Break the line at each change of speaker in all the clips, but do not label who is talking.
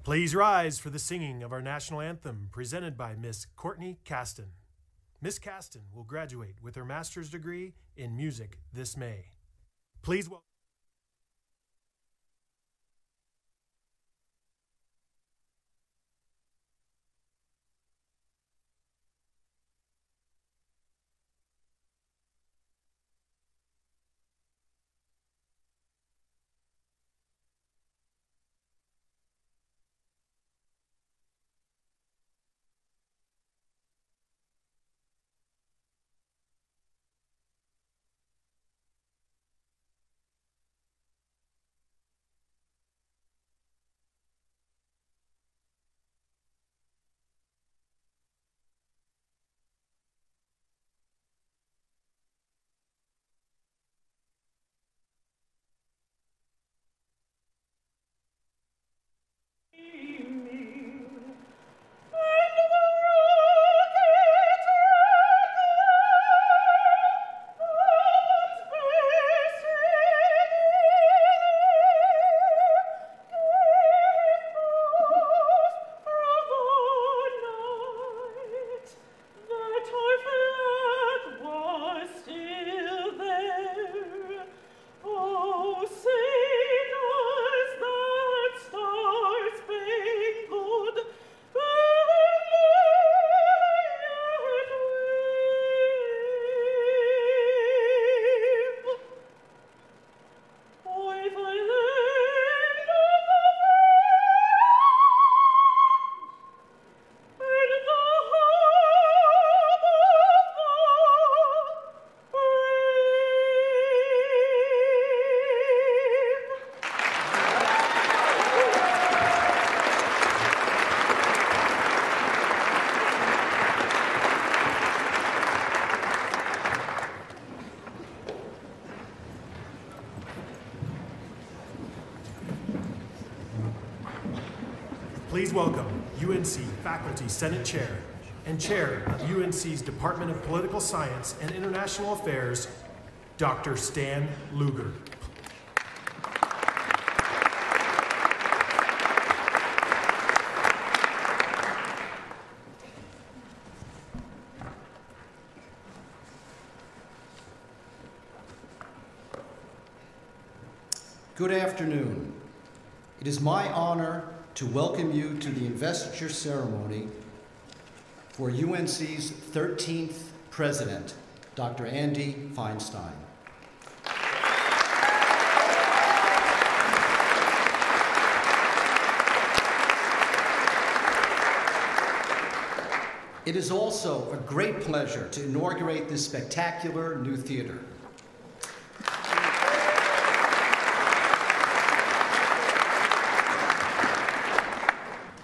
Please rise for the singing of our national anthem presented by Miss Courtney Caston. Miss Caston will graduate with her master's degree in music this May. Please welcome. Please welcome UNC Faculty Senate Chair and Chair of UNC's Department of Political Science and International Affairs, Dr. Stan Luger.
Good afternoon. It is my honor to welcome you to the investiture ceremony for UNC's 13th president, Dr. Andy Feinstein. It is also a great pleasure to inaugurate this spectacular new theater.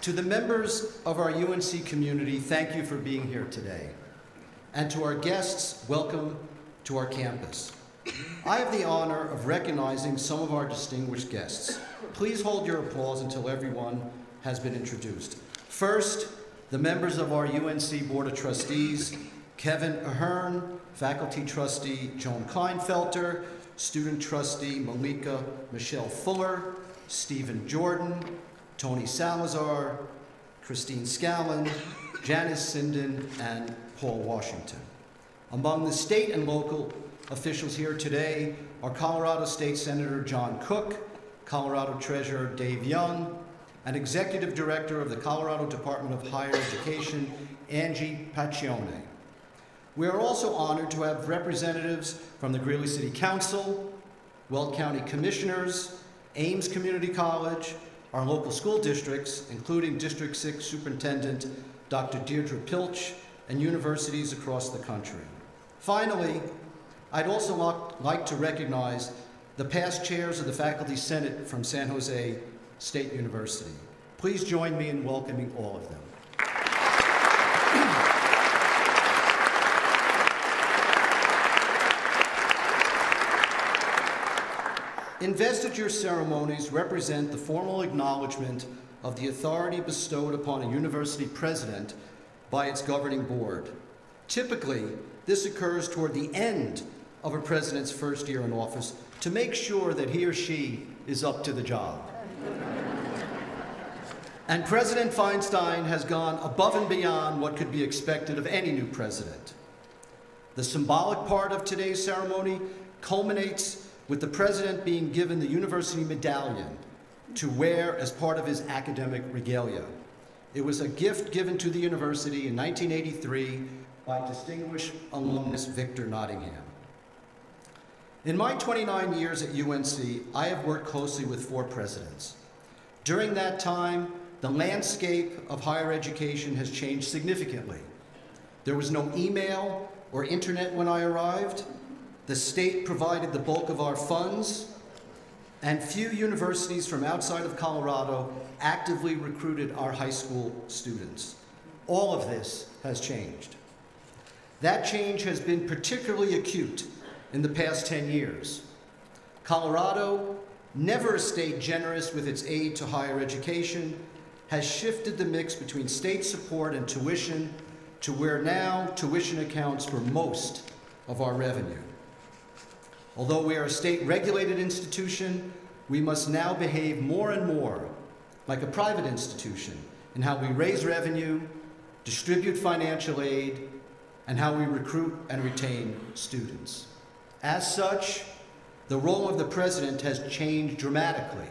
To the members of our UNC community, thank you for being here today. And to our guests, welcome to our campus. I have the honor of recognizing some of our distinguished guests. Please hold your applause until everyone has been introduced. First, the members of our UNC Board of Trustees, Kevin Ahern, Faculty Trustee Joan Kleinfelter, Student Trustee Malika Michelle Fuller, Stephen Jordan, Tony Salazar, Christine Scallon, Janice Sinden, and Paul Washington. Among the state and local officials here today are Colorado State Senator John Cook, Colorado Treasurer Dave Young, and Executive Director of the Colorado Department of Higher Education, Angie Paccione. We are also honored to have representatives from the Greeley City Council, Weld County Commissioners, Ames Community College, our local school districts, including District 6 Superintendent Dr. Deirdre Pilch, and universities across the country. Finally, I'd also like to recognize the past chairs of the Faculty Senate from San Jose State University. Please join me in welcoming all of them. Investiture ceremonies represent the formal acknowledgement of the authority bestowed upon a university president by its governing board. Typically, this occurs toward the end of a president's first year in office to make sure that he or she is up to the job. And President Feinstein has gone above and beyond what could be expected of any new president. The symbolic part of today's ceremony culminates with the president being given the university medallion to wear as part of his academic regalia. It was a gift given to the university in 1983 by distinguished alumnus Victor Nottingham. In my 29 years at UNC, I have worked closely with 4 presidents. During that time, the landscape of higher education has changed significantly. There was no email or internet when I arrived. The state provided the bulk of our funds, and few universities from outside of Colorado actively recruited our high school students. All of this has changed. That change has been particularly acute in the past 10 years. Colorado, never a state generous with its aid to higher education, has shifted the mix between state support and tuition to where now tuition accounts for most of our revenue. Although we are a state-regulated institution, we must now behave more and more like a private institution in how we raise revenue, distribute financial aid, and how we recruit and retain students. As such, the role of the president has changed dramatically.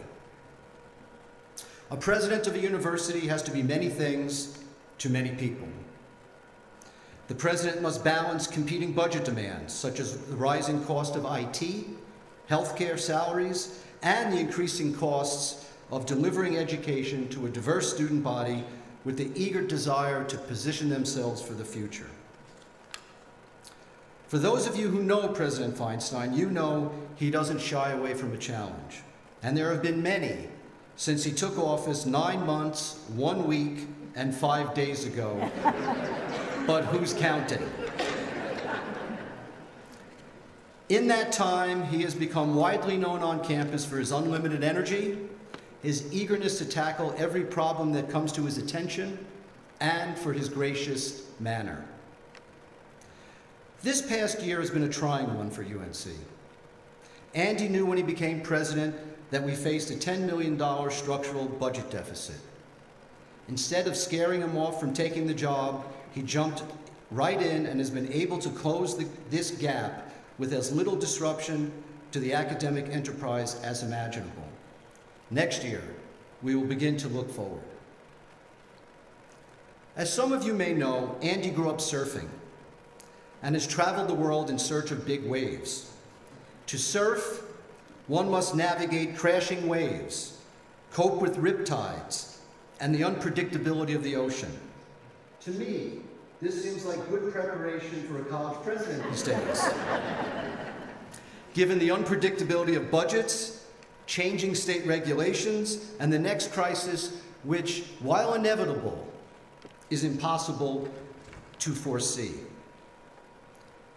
A president of a university has to be many things to many people. The president must balance competing budget demands, such as the rising cost of IT, healthcare salaries, and the increasing costs of delivering education to a diverse student body with the eager desire to position themselves for the future. For those of you who know President Feinstein, you know he doesn't shy away from a challenge. And there have been many since he took office 9 months, 1 week, and 5 days ago. But who's counting? In that time, he has become widely known on campus for his unlimited energy, his eagerness to tackle every problem that comes to his attention, and for his gracious manner. This past year has been a trying one for UNC. Andy knew when he became president that we faced a $10 million structural budget deficit. Instead of scaring him off from taking the job, he jumped right in and has been able to close this gap with as little disruption to the academic enterprise as imaginable. Next year, we will begin to look forward. As some of you may know, Andy grew up surfing and has traveled the world in search of big waves. To surf, one must navigate crashing waves, cope with riptides, and the unpredictability of the ocean. To me, this seems like good preparation for a college president these days. Given the unpredictability of budgets, changing state regulations, and the next crisis, which, while inevitable, is impossible to foresee.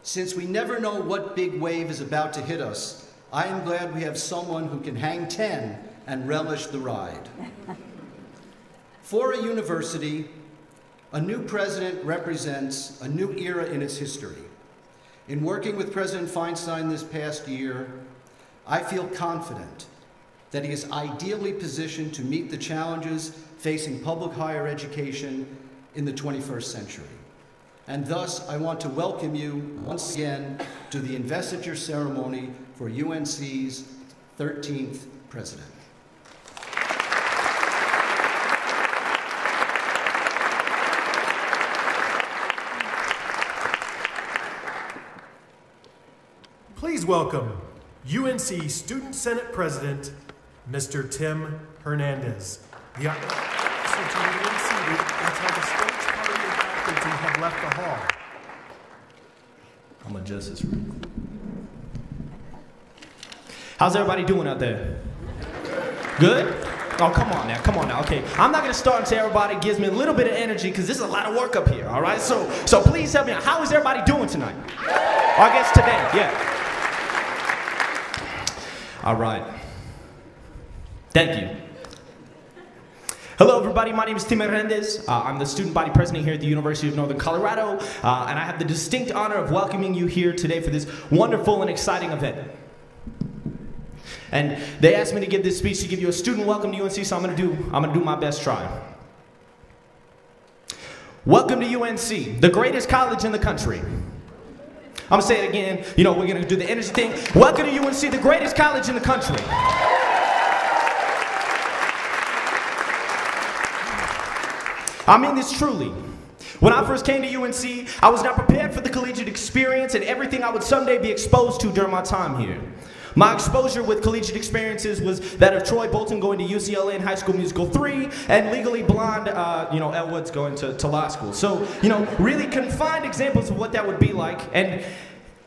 Since we never know what big wave is about to hit us, I am glad we have someone who can hang 10 and relish the ride. For a university, a new president represents a new era in its history. In working with President Feinstein this past year, I feel confident that he is ideally positioned to meet the challenges facing public higher education in the 21st century. And thus, I want to welcome you once again to the Investiture ceremony for UNC's 13th president.
Please welcome UNC Student Senate President, Mr. Tim Hernandez. The until the stage party and faculty have left the hall.
I'm adjust this. How's everybody doing out there? Good? Oh, come on now, okay. I'm not gonna start until everybody gives me a little bit of energy because this is a lot of work up here, all right? So please help me out. How is everybody doing tonight? Or I guess today, yeah. All right. Thank you. Hello, everybody. My name is Tim Hernandez. I'm the student body president here at the University of Northern Colorado, and I have the distinct honor of welcoming you here today for this wonderful and exciting event. And they asked me to give this speech to give you a student welcome to UNC, so I'm gonna do my best try. Welcome to UNC, the greatest college in the country. I'm gonna say it again. You know, we're gonna do the energy thing. Welcome to UNC, the greatest college in the country. I mean this truly. When I first came to UNC, I was not prepared for the collegiate experience and everything I would someday be exposed to during my time here. My exposure with collegiate experiences was that of Troy Bolton going to UCLA in High School Musical 3 and Legally Blonde, Elle Woods going to law school. So, really confined examples of what that would be like. And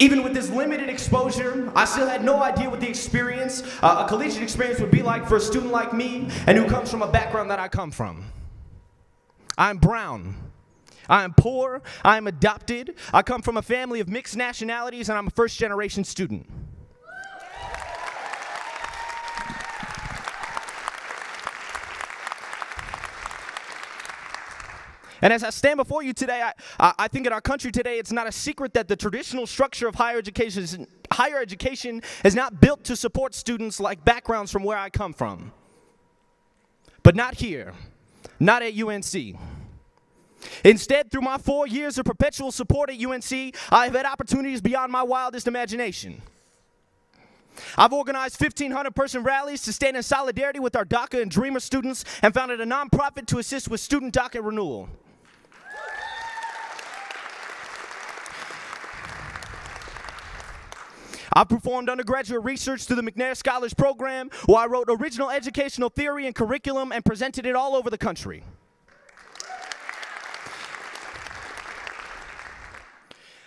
even with this limited exposure, I still had no idea what the experience, a collegiate experience would be like for a student like me and who comes from a background that I come from. I'm brown. I am poor. I am adopted. I come from a family of mixed nationalities, and I'm a first-generation student. And as I stand before you today, I think in our country today, it's not a secret that the traditional structure of higher education is not built to support students like backgrounds from where I come from. But not here, not at UNC. Instead, through my 4 years of perpetual support at UNC, I have had opportunities beyond my wildest imagination. I've organized 1,500-person rallies to stand in solidarity with our DACA and Dreamer students and founded a nonprofit to assist with student DACA renewal. I performed undergraduate research through the McNair Scholars Program, where I wrote original educational theory and curriculum and presented it all over the country.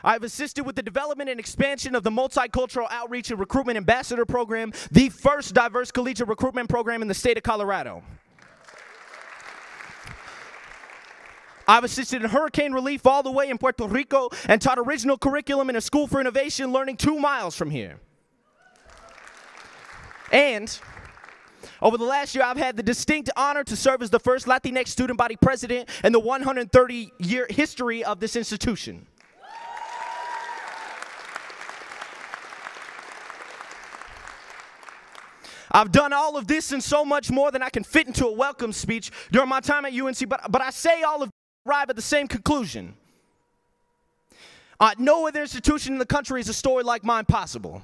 I've assisted with the development and expansion of the Multicultural Outreach and Recruitment Ambassador Program, the first diverse collegiate recruitment program in the state of Colorado. I've assisted in hurricane relief all the way in Puerto Rico and taught original curriculum in a school for innovation learning 2 miles from here. And over the last year, I've had the distinct honor to serve as the first Latinx student body president in the 130-year history of this institution. I've done all of this and so much more than I can fit into a welcome speech during my time at UNC, but I say all of this to arrive at the same conclusion. No other institution in the country is a story like mine possible.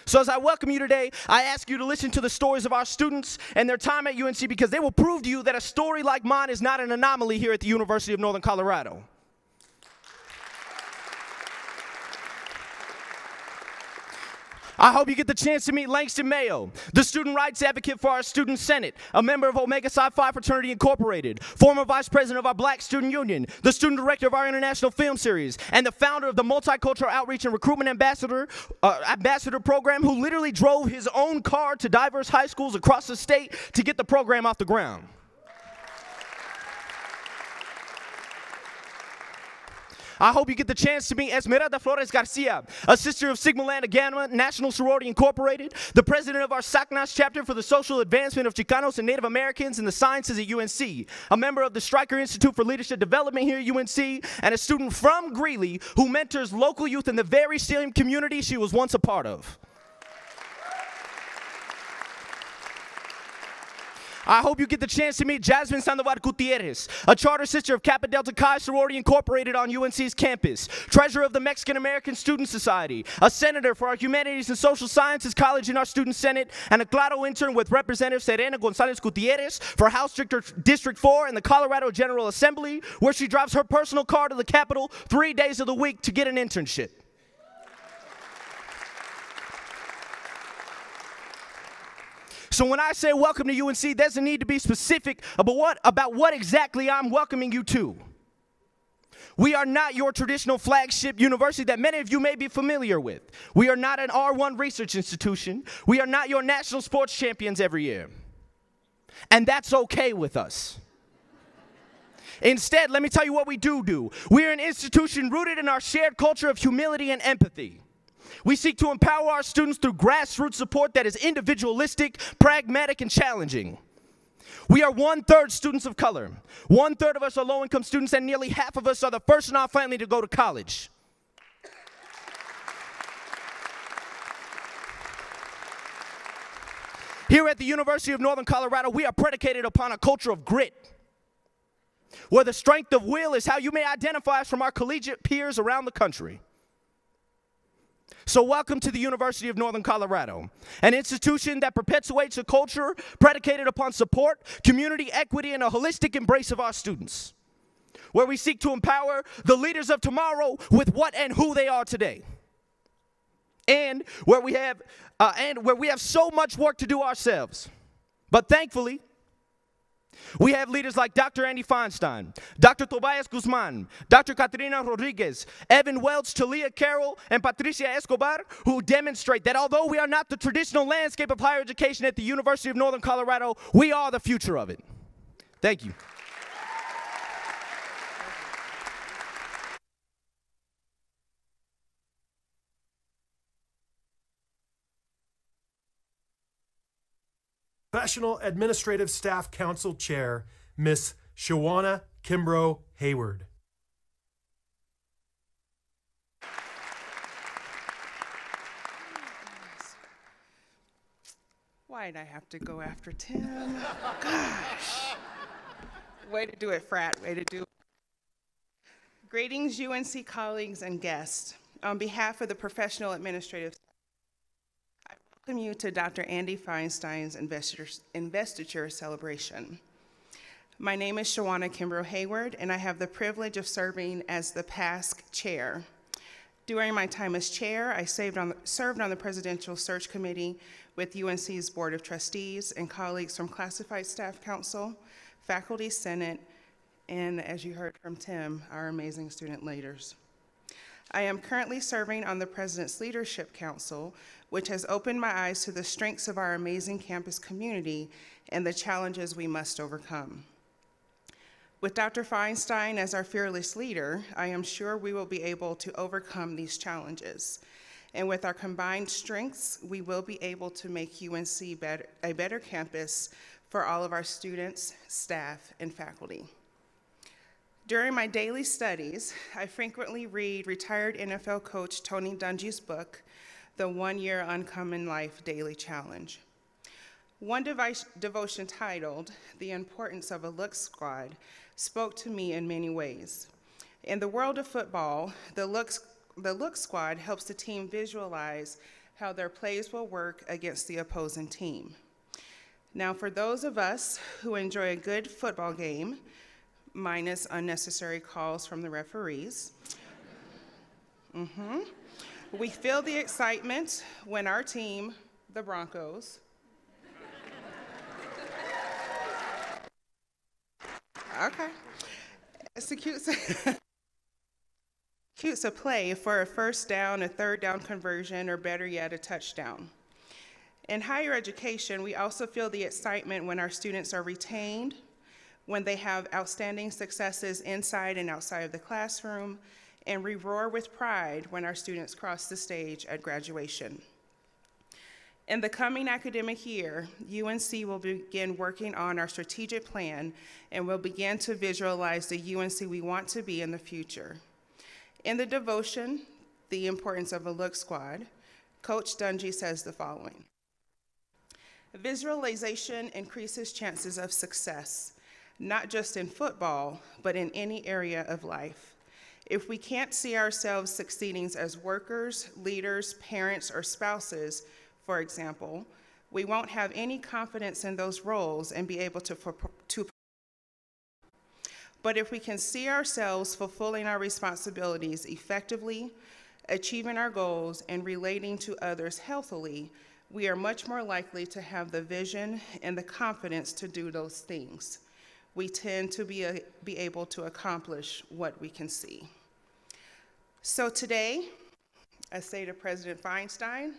So as I welcome you today, I ask you to listen to the stories of our students and their time at UNC because they will prove to you that a story like mine is not an anomaly here at the University of Northern Colorado. I hope you get the chance to meet Langston Mayo, the student rights advocate for our Student Senate, a member of Omega Psi Phi Fraternity Incorporated, former vice president of our Black Student Union, the student director of our international film series, and the founder of the Multicultural Outreach and Recruitment Ambassador Program, who literally drove his own car to diverse high schools across the state to get the program off the ground. I hope you get the chance to meet Esmeralda Flores Garcia, a sister of Sigma Lambda Gamma National Sorority Incorporated, the president of our SACNAS chapter for the social advancement of Chicanos and Native Americans in the sciences at UNC, a member of the Stryker Institute for Leadership Development here at UNC, and a student from Greeley who mentors local youth in the very same community she was once a part of. I hope you get the chance to meet Jasmine Sandoval Gutierrez, a charter sister of Kappa Delta Chi Sorority Incorporated on UNC's campus, treasurer of the Mexican American Student Society, a senator for our Humanities and Social Sciences College in our Student Senate, and a Claro intern with Representative Serena Gonzalez Gutierrez for House District 4 in the Colorado General Assembly, where she drives her personal car to the Capitol 3 days of the week to get an internship. So when I say welcome to UNC, there's a need to be specific about what exactly I'm welcoming you to. We are not your traditional flagship university that many of you may be familiar with. We are not an R1 research institution. We are not your national sports champions every year. And that's okay with us. Instead, let me tell you what we do. We're an institution rooted in our shared culture of humility and empathy. We seek to empower our students through grassroots support that is individualistic, pragmatic, and challenging. We are 1/3 students of color. 1/3 of us are low-income students, and nearly half of us are the first in our family to go to college. Here at the University of Northern Colorado, we are predicated upon a culture of grit, where the strength of will is how you may identify us from our collegiate peers around the country. So welcome to the University of Northern Colorado, an institution that perpetuates a culture predicated upon support, community equity, and a holistic embrace of our students, where we seek to empower the leaders of tomorrow with what and who they are today, and where we have so much work to do ourselves. But thankfully, we have leaders like Dr. Andy Feinstein, Dr. Tobias Guzman, Dr. Caterina Rodriguez, Evan Welch, Talia Carroll, and Patricia Escobar, who demonstrate that although we are not the traditional landscape of higher education at the University of Northern Colorado, we are the future of it. Thank you.
Professional Administrative Staff Council Chair, Ms. Shawana Kimbrough Hayward.
Why'd I have to go after Tim? Gosh. Way to do it, frat. Way to do it. Greetings, UNC colleagues and guests. On behalf of the Professional Administrative Staff, I welcome you to Dr. Andy Feinstein's Investiture celebration. My name is Shawana Kimbrough Hayward, and I have the privilege of serving as the PASC chair. During my time as chair, I served on the Presidential Search Committee with UNC's Board of Trustees and colleagues from Classified Staff Council, Faculty Senate, and as you heard from Tim, our amazing student leaders. I am currently serving on the President's Leadership Council, which has opened my eyes to the strengths of our amazing campus community and the challenges we must overcome. With Dr. Feinstein as our fearless leader, I am sure we will be able to overcome these challenges. And with our combined strengths, we will be able to make UNC a better campus for all of our students, staff, and faculty. During my daily studies, I frequently read retired NFL coach Tony Dungy's book, The 1 Year Uncommon Life Daily Challenge. One devotion titled, The Importance of a Look Squad, spoke to me in many ways. In the world of football, the look squad helps the team visualize how their plays will work against the opposing team. Now, for those of us who enjoy a good football game, minus unnecessary calls from the referees, we feel the excitement when our team, the Broncos, executes a play for a first down, a third down conversion, or better yet, a touchdown. In higher education, we also feel the excitement when our students are retained, when they have outstanding successes inside and outside of the classroom, and we roar with pride when our students cross the stage at graduation. In the coming academic year, UNC will begin working on our strategic plan and will begin to visualize the UNC we want to be in the future. In the devotion, The Importance of a Look Squad, Coach Dungy says the following: visualization increases chances of success, not just in football, but in any area of life. If we can't see ourselves succeeding as workers, leaders, parents, or spouses, for example, we won't have any confidence in those roles and be able to. But if we can see ourselves fulfilling our responsibilities effectively, achieving our goals, and relating to others healthily, we are much more likely to have the vision and the confidence to do those things. We tend to be able to accomplish what we can see. So today, I say to President Feinstein,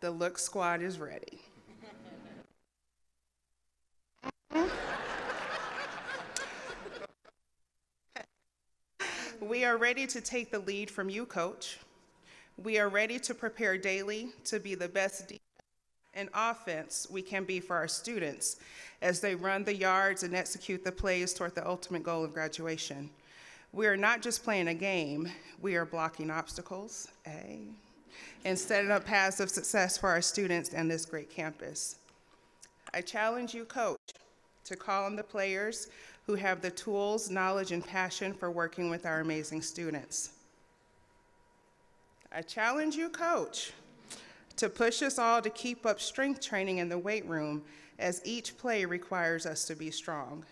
the Look Squad is ready. We are ready to take the lead from you, Coach. We are ready to prepare daily to be the best defense and offense we can be for our students as they run the yards and execute the plays toward the ultimate goal of graduation. We are not just playing a game, we are blocking obstacles, and setting up paths of success for our students and this great campus. I challenge you, coach, to call on the players who have the tools, knowledge, and passion for working with our amazing students. I challenge you, coach, to push us all to keep up strength training in the weight room, as each play requires us to be strong.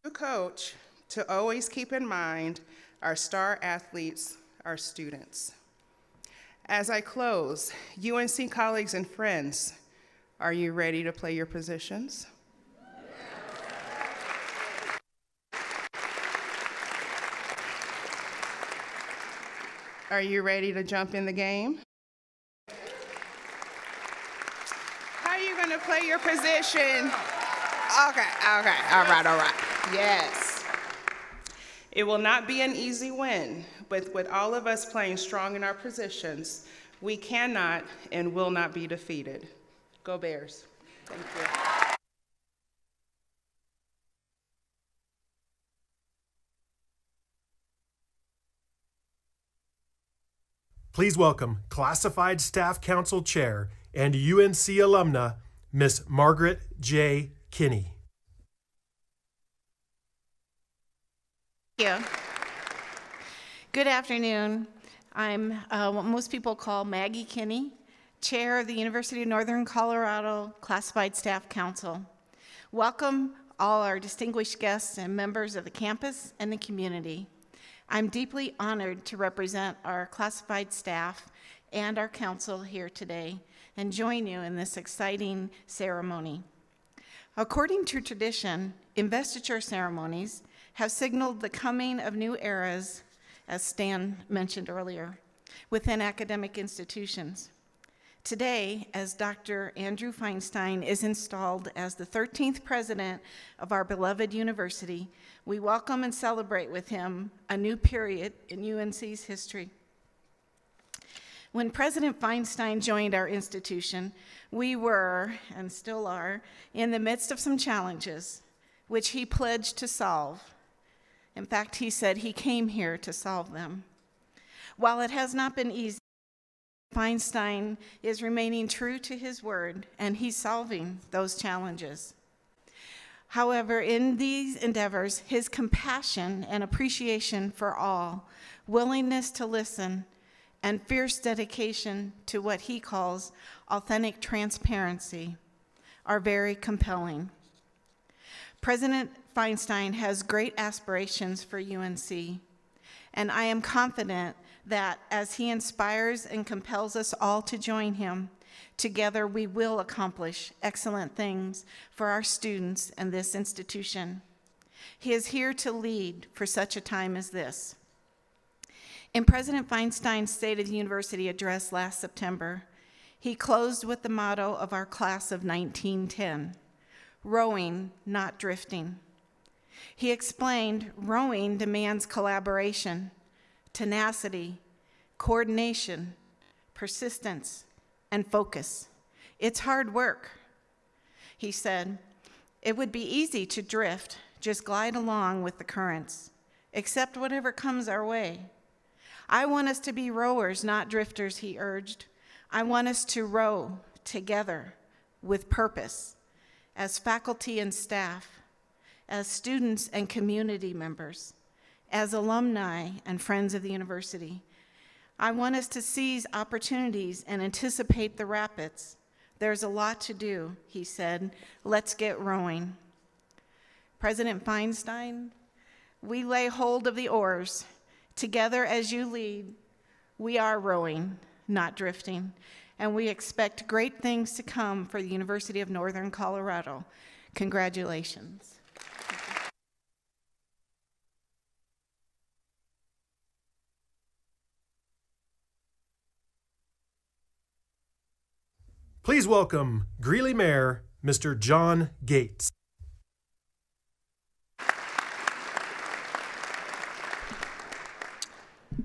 You, coach, to always keep in mind our star athletes, our students. As I close, UNC colleagues and friends, are you ready to play your positions? Are you ready to jump in the game? How are you going to play your position? Okay, all right. Yes. It will not be an easy win, but with all of us playing strong in our positions, we cannot and will not be defeated. Go Bears. Thank you.
Please welcome Classified Staff Council Chair and UNC alumna, Miss Margaret J. Kinney.
Thank you. Good afternoon. I'm what most people call Maggie Kinney, Chair of the University of Northern Colorado Classified Staff Council. Welcome all our distinguished guests and members of the campus and the community. I'm deeply honored to represent our classified staff and our council here today and join you in this exciting ceremony. According to tradition, investiture ceremonies have signaled the coming of new eras, as Stan mentioned earlier, within academic institutions. Today, as Dr. Andrew Feinstein is installed as the 13th president of our beloved university, we welcome and celebrate with him a new period in UNC's history. When President Feinstein joined our institution, we were, and still are, in the midst of some challenges, which he pledged to solve. In fact, he said he came here to solve them. While it has not been easy, Feinstein is remaining true to his word, and he's solving those challenges. However, in these endeavors, his compassion and appreciation for all, willingness to listen, and fierce dedication to what he calls authentic transparency are very compelling. President Feinstein has great aspirations for UNC, and I am confident that as he inspires and compels us all to join him, together we will accomplish excellent things for our students and this institution. He is here to lead for such a time as this. In President Feinstein's State of the University address last September, he closed with the motto of our class of 1910, rowing, not drifting. He explained rowing demands collaboration, tenacity, coordination, persistence, and focus. It's hard work. He said, it would be easy to drift, just glide along with the currents, accept whatever comes our way. I want us to be rowers, not drifters, he urged. I want us to row together with purpose, as faculty and staff, as students and community members, as alumni and friends of the university. I want us to seize opportunities and anticipate the rapids. There's a lot to do, he said. Let's get rowing. President Feinstein, we lay hold of the oars. Together as you lead, we are rowing, not drifting, and we expect great things to come for the University of Northern Colorado. Congratulations.
Please welcome Greeley Mayor, Mr. John Gates.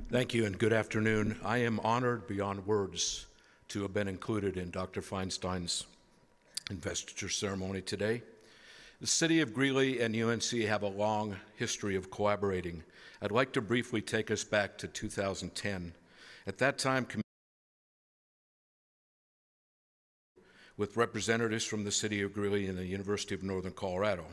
Thank you and good afternoon. I am honored beyond words to have been included in Dr. Feinstein's investiture ceremony today. The city of Greeley and UNC have a long history of collaborating. I'd like to briefly take us back to 2010. At that time, with representatives from the City of Greeley and the University of Northern Colorado.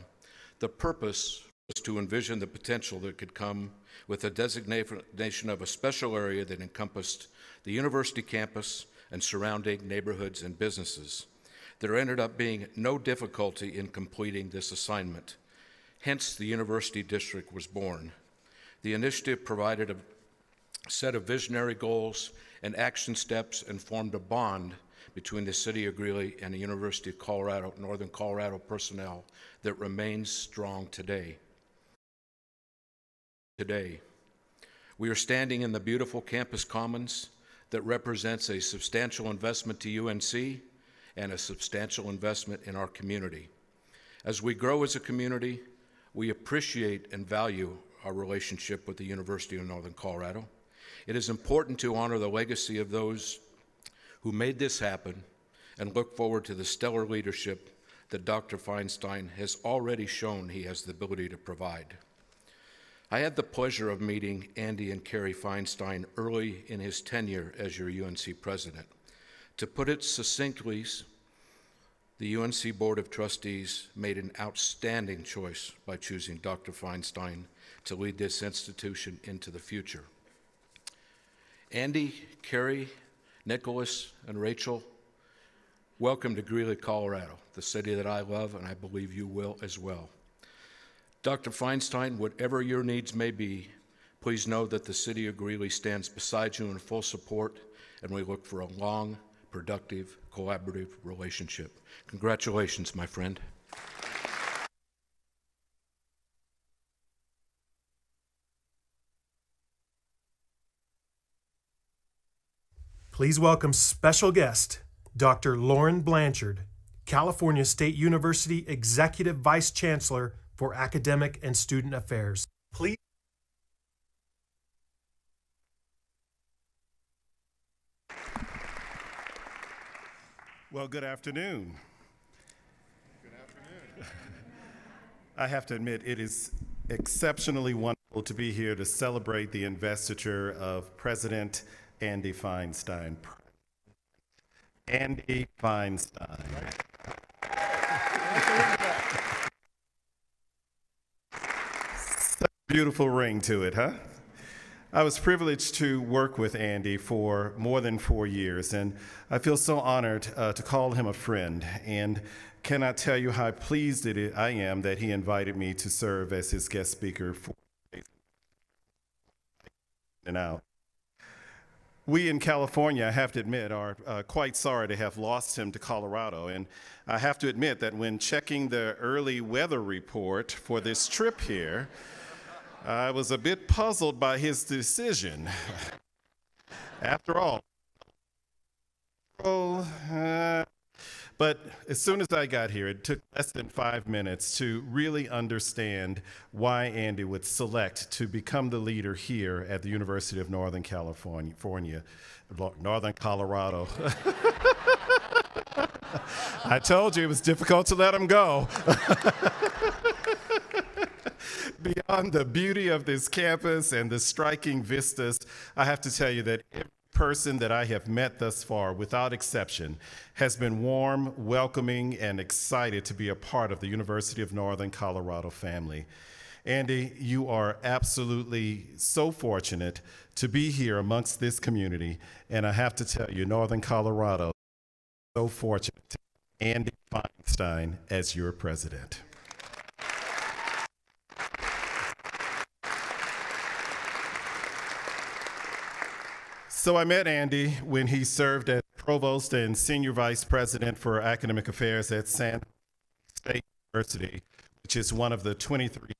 The purpose was to envision the potential that could come with a designation of a special area that encompassed the university campus and surrounding neighborhoods and businesses. There ended up being no difficulty in completing this assignment. Hence, the University District was born. The initiative provided a set of visionary goals and action steps and formed a bond between the City of Greeley and the University of Colorado, Northern Colorado personnel that remains strong today. We are standing in the beautiful campus commons that represents a substantial investment to UNC and a substantial investment in our community. As we grow as a community, we appreciate and value our relationship with the University of Northern Colorado. It is important to honor the legacy of those who made this happen and look forward to the stellar leadership that Dr. Feinstein has already shown he has the ability to provide. I had the pleasure of meeting Andy and Carrie Feinstein early in his tenure as your UNC president. To put it succinctly, the UNC Board of Trustees made an outstanding choice by choosing Dr. Feinstein to lead this institution into the future. Andy, Carrie, Nicholas, and Rachel, welcome to Greeley, Colorado, the city that I love, and I believe you will as well. Dr. Feinstein, whatever your needs may be, please know that the City of Greeley stands beside you in full support, and we look for a long, productive, collaborative relationship. Congratulations, my friend.
Please welcome special guest, Dr. Lauren Blanchard, California State University Executive Vice Chancellor for Academic and Student Affairs. Please.
Well, good afternoon. Good afternoon. I have to admit, it is exceptionally wonderful to be here to celebrate the investiture of President Andy Feinstein. Andy Feinstein. Such a beautiful ring to it, huh? I was privileged to work with Andy for more than 4 years, and I feel so honored to call him a friend, and cannot tell you how pleased I am that he invited me to serve as his guest speaker for and out. We in California, I have to admit, are quite sorry to have lost him to Colorado, and I have to admit that when checking the early weather report for this trip here, I was a bit puzzled by his decision. After all, but as soon as I got here, it took less than 5 minutes to really understand why Andy would select to become the leader here at the University of Northern Colorado. I told you it was difficult to let him go. Beyond the beauty of this campus and the striking vistas, I have to tell you that every person that I have met thus far, without exception, has been warm, welcoming, and excited to be a part of the University of Northern Colorado family. Andy, you are absolutely so fortunate to be here amongst this community, and I have to tell you, Northern Colorado is so fortunate to have Andy Feinstein as your president. So I met Andy when he served as provost and senior vice president for academic affairs at San State University, which is one of the 23.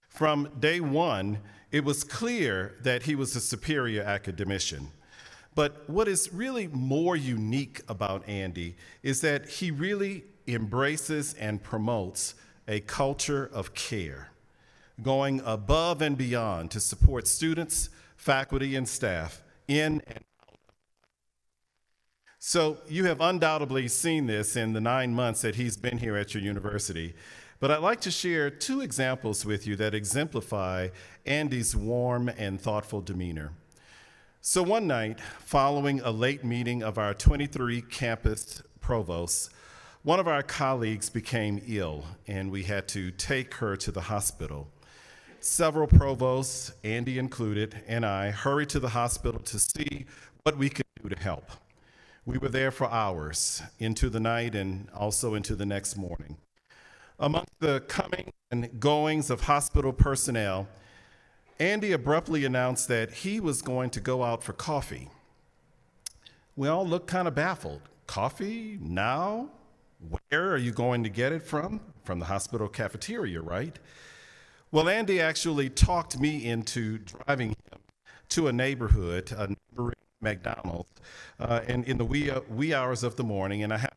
From day one, it was clear that he was a superior academician. But what is really more unique about Andy is that he really embraces and promotes a culture of care, going above and beyond to support students, faculty, and staff in and out. So you have undoubtedly seen this in the 9 months that he's been here at your university, but I'd like to share 2 examples with you that exemplify Andy's warm and thoughtful demeanor. So one night, following a late meeting of our 23 campus provosts, one of our colleagues became ill, and we had to take her to the hospital. Several provosts, Andy included, and I hurried to the hospital to see what we could do to help. We were there for hours, into the night and also into the next morning. Among the coming and goings of hospital personnel, Andy abruptly announced that he was going to go out for coffee. We all looked kind of baffled. Coffee? Now? Where are you going to get it from? From the hospital cafeteria, right? Well, Andy actually talked me into driving him to a neighborhood, a neighboring McDonald's, and in the wee hours of the morning, and I have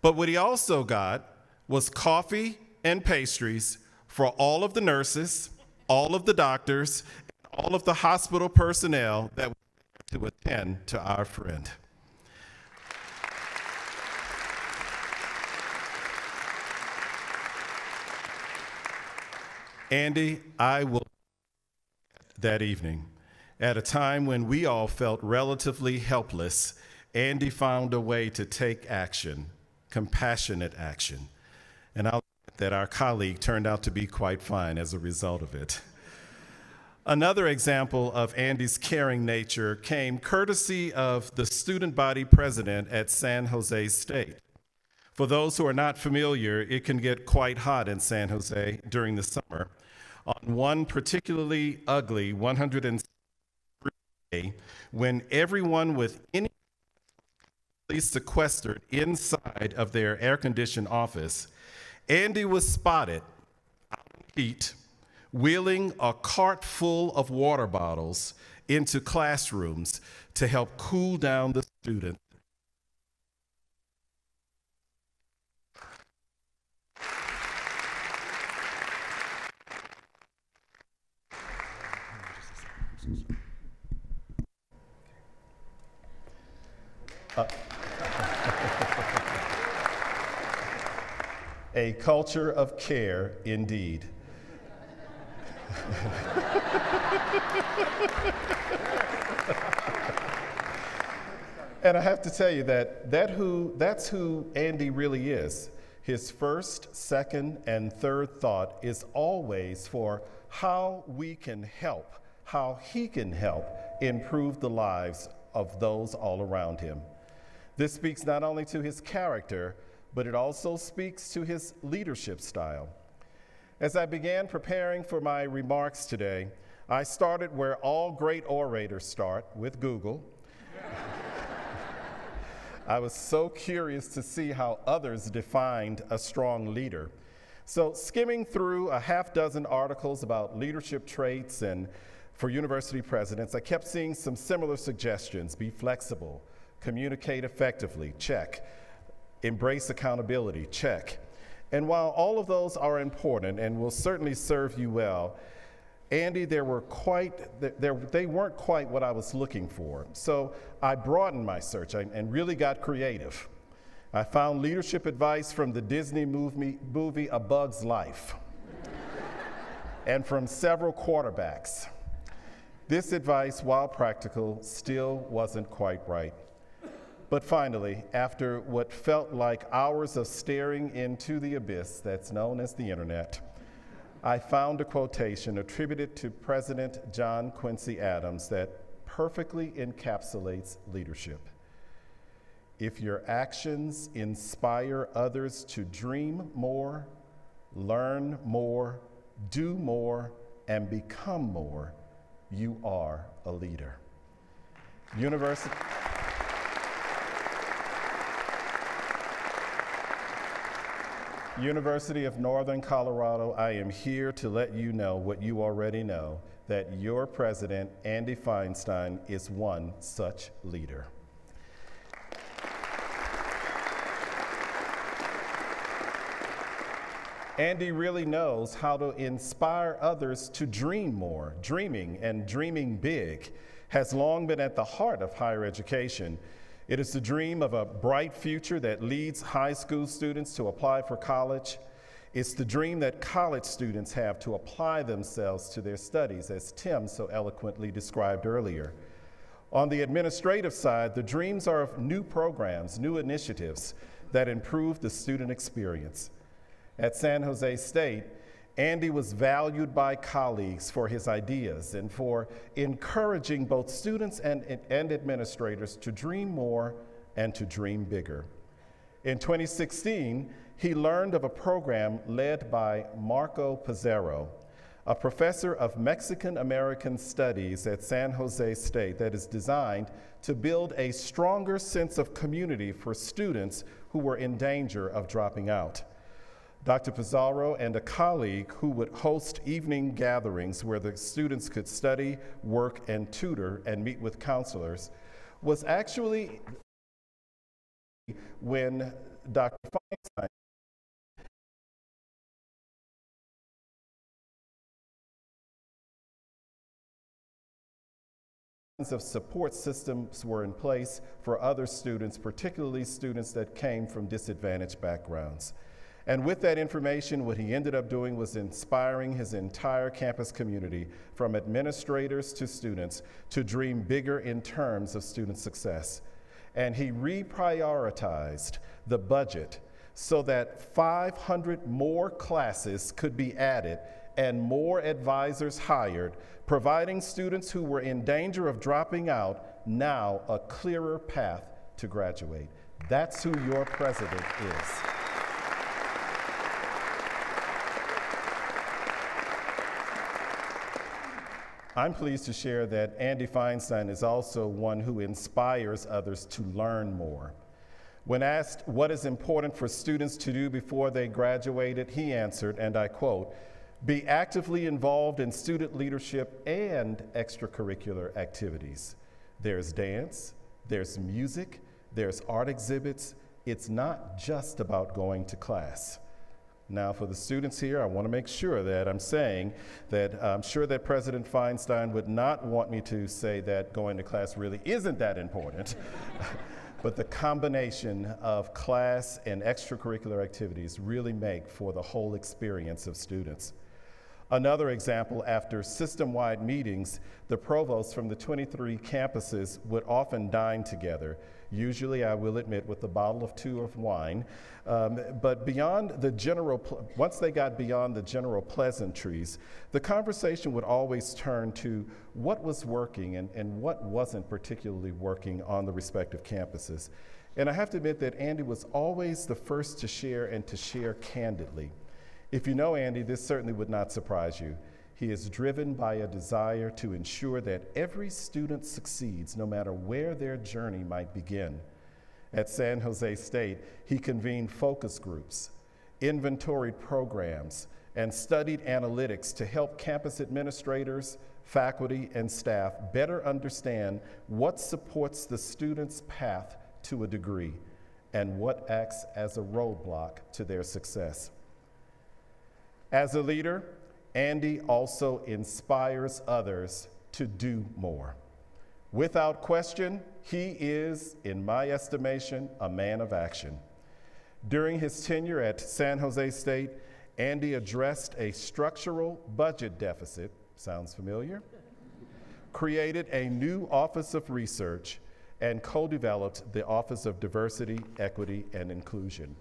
But what he also got was coffee and pastries for all of the nurses, all of the doctors, and all of the hospital personnel that were to attend to our friend. Andy, I will that evening. At a time when we all felt relatively helpless, Andy found a way to take action, compassionate action. And I'll bet that our colleague turned out to be quite fine as a result of it. Another example of Andy's caring nature came courtesy of the student body president at San Jose State. For those who are not familiar, it can get quite hot in San Jose during the summer. On one particularly ugly 103 day, when everyone with any sequestered inside of their air-conditioned office, Andy was spotted out in heat, wheeling a cart full of water bottles into classrooms to help cool down the students. A culture of care, indeed. And I have to tell you that's who Andy really is. His first, second, and third thought is always for how we can help, how he can help improve the lives of those all around him. This speaks not only to his character, but it also speaks to his leadership style. As I began preparing for my remarks today, I started where all great orators start, with Google. I was so curious to see how others defined a strong leader. So skimming through a half dozen articles about leadership traits and for university presidents, I kept seeing some similar suggestions. Be flexible, communicate effectively, check. Embrace accountability, check. And while all of those are important and will certainly serve you well, Andy, they weren't quite what I was looking for. So I broadened my search and really got creative. I found leadership advice from the Disney movie A Bug's Life and from several quarterbacks. This advice, while practical, still wasn't quite right. But finally, after what felt like hours of staring into the abyss that's known as the internet, I found a quotation attributed to President John Quincy Adams that perfectly encapsulates leadership. If your actions inspire others to dream more, learn more, do more, and become more, you are a leader. University of Northern Colorado, I am here to let you know what you already know, that your president, Andy Feinstein, is one such leader. Andy really knows how to inspire others to dream more. Dreaming and dreaming big has long been at the heart of higher education. It is the dream of a bright future that leads high school students to apply for college. It's the dream that college students have to apply themselves to their studies, as Tim so eloquently described earlier. On the administrative side, the dreams are of new programs, new initiatives that improve the student experience. At San Jose State, Andy was valued by colleagues for his ideas and for encouraging both students and administrators to dream more and to dream bigger. In 2016, he learned of a program led by Marco Pizarro, a professor of Mexican American Studies at San Jose State, that is designed to build a stronger sense of community for students who were in danger of dropping out. Dr. Pizarro and a colleague who would host evening gatherings where the students could study, work, and tutor and meet with counselors was actually when Dr. Feinstein of support systems were in place for other students, particularly students that came from disadvantaged backgrounds. And with that information, what he ended up doing was inspiring his entire campus community, from administrators to students, to dream bigger in terms of student success. And he reprioritized the budget so that 500 more classes could be added and more advisors hired, providing students who were in danger of dropping out now a clearer path to graduate. That's who your president is. I'm pleased to share that Andy Feinstein is also one who inspires others to learn more. When asked what is important for students to do before they graduated, he answered, and I quote, "Be actively involved in student leadership and extracurricular activities. There's dance, there's music, there's art exhibits. It's not just about going to class." Now, for the students here, I want to make sure that I'm saying that I'm sure that President Feinstein would not want me to say that going to class really isn't that important. But the combination of class and extracurricular activities really make for the whole experience of students. Another example, after system-wide meetings, the provosts from the 23 campuses would often dine together, usually, I will admit, with a bottle or two of wine. But beyond the once they got beyond the general pleasantries, the conversation would always turn to what was working and what wasn't particularly working on the respective campuses. And I have to admit that Andy was always the first to share and to share candidly. If you know Andy, this certainly would not surprise you. He is driven by a desire to ensure that every student succeeds, no matter where their journey might begin. At San Jose State, he convened focus groups, inventoried programs, and studied analytics to help campus administrators, faculty, and staff better understand what supports the student's path to a degree and what acts as a roadblock to their success. As a leader, Andy also inspires others to do more. Without question, he is, in my estimation, a man of action. During his tenure at San Jose State, Andy addressed a structural budget deficit, sounds familiar, created a new Office of Research, and co-developed the Office of Diversity, Equity, and Inclusion.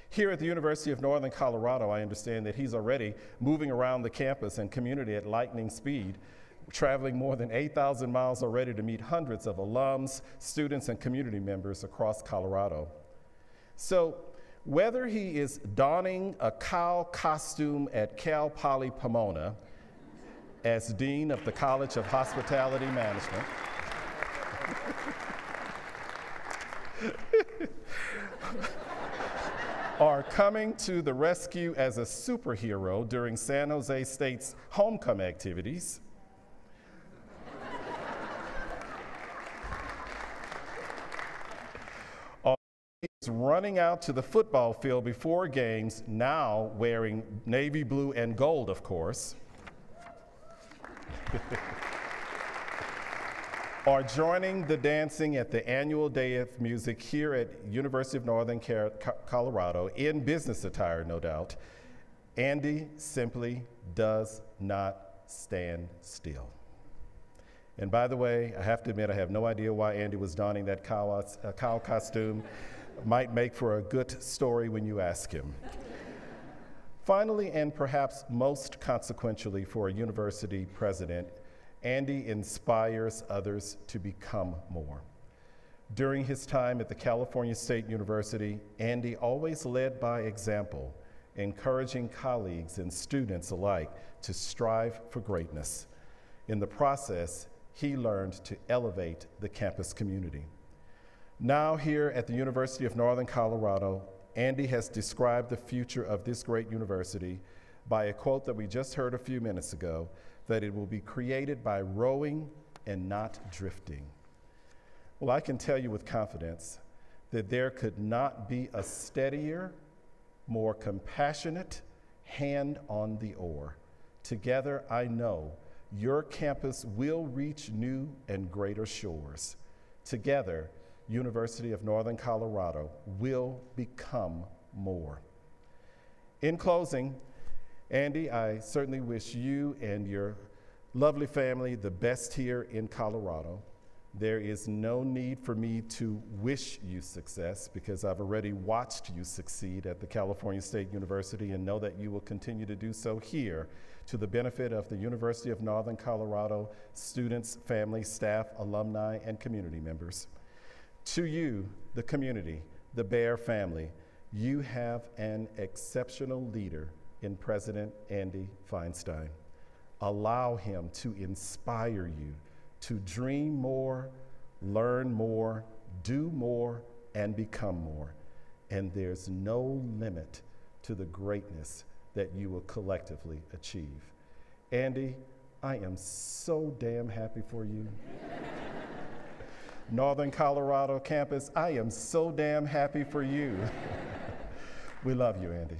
Here at the University of Northern Colorado, I understand that he's already moving around the campus and community at lightning speed, traveling more than 8,000 miles already to meet hundreds of alums, students, and community members across Colorado. So whether he is donning a cow costume at Cal Poly Pomona as Dean of the College of Hospitality Management, are coming to the rescue as a superhero during San Jose State's homecoming activities, or is running out to the football field before games, now wearing navy blue and gold, of course, are joining the dancing at the annual Day of Music here at University of Northern Colorado, in business attire, no doubt, Andy simply does not stand still. And by the way, I have to admit, I have no idea why Andy was donning that cow costume. Might make for a good story when you ask him. Finally, and perhaps most consequentially for a university president, Andy inspires others to become more. During his time at the California State University, Andy always led by example, encouraging colleagues and students alike to strive for greatness. In the process, he learned to elevate the campus community. Now here at the University of Northern Colorado, Andy has described the future of this great university by a quote that we just heard a few minutes ago, that it will be created by rowing and not drifting. Well, I can tell you with confidence that there could not be a steadier, more compassionate hand on the oar. Together, I know your campus will reach new and greater shores. Together, University of Northern Colorado will become more. In closing, Andy, I certainly wish you and your lovely family the best here in Colorado. There is no need for me to wish you success because I've already watched you succeed at the California State University and know that you will continue to do so here to the benefit of the University of Northern Colorado students, family, staff, alumni, and community members. To you, the community, the Bear family, you have an exceptional leader in President Andy Feinstein. Allow him to inspire you to dream more, learn more, do more, and become more. And there's no limit to the greatness that you will collectively achieve. Andy, I am so damn happy for you. Northern Colorado campus, I am so damn happy for you. We love you, Andy.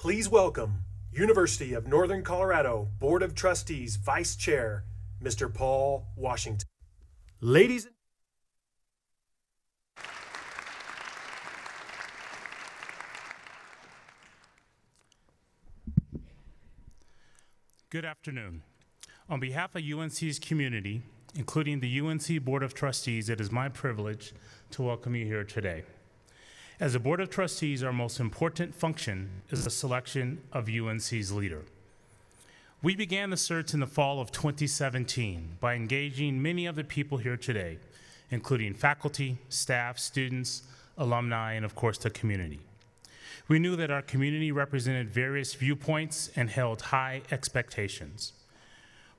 Please welcome University of Northern Colorado Board of Trustees Vice Chair, Mr. Paul Washington. Ladies and
Good afternoon. On behalf of UNC's community, including the UNC Board of Trustees, it is my privilege to welcome you here today. As a Board of Trustees, our most important function is the selection of UNC's leader. We began the search in the fall of 2017 by engaging many of the people here today, including faculty, staff, students, alumni, and of course the community. We knew that our community represented various viewpoints and held high expectations.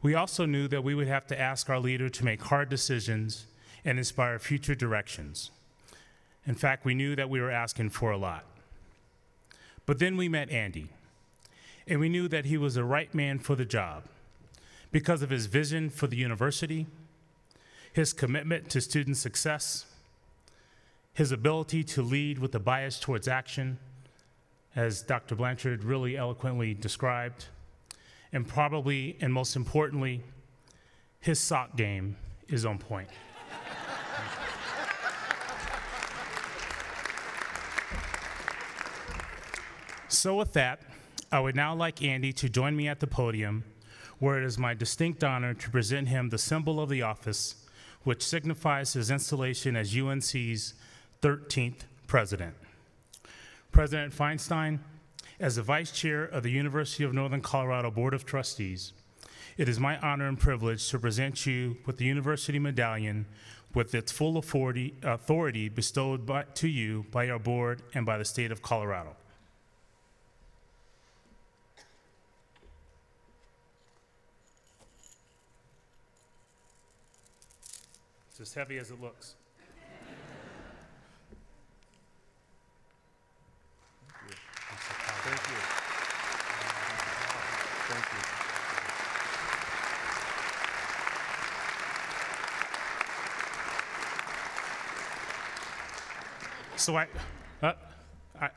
We also knew that we would have to ask our leader to make hard decisions and inspire future directions. In fact, we knew that we were asking for a lot. But then we met Andy, and we knew that he was the right man for the job because of his vision for the university, his commitment to student success, his ability to lead with a bias towards action, as Dr. Blanchard really eloquently described, and probably, and most importantly, his sock game is on point. So with that, I would now like Andy to join me at the podium, where it is my distinct honor to present him the symbol of the office, which signifies his installation as UNC's 13th president. President Feinstein, as the Vice Chair of the University of Northern Colorado Board of Trustees, it is my honor and privilege to present you with the University Medallion with its full authority bestowed to you by our board and by the state of Colorado. It's as heavy as it looks.
Thank you. Thank you.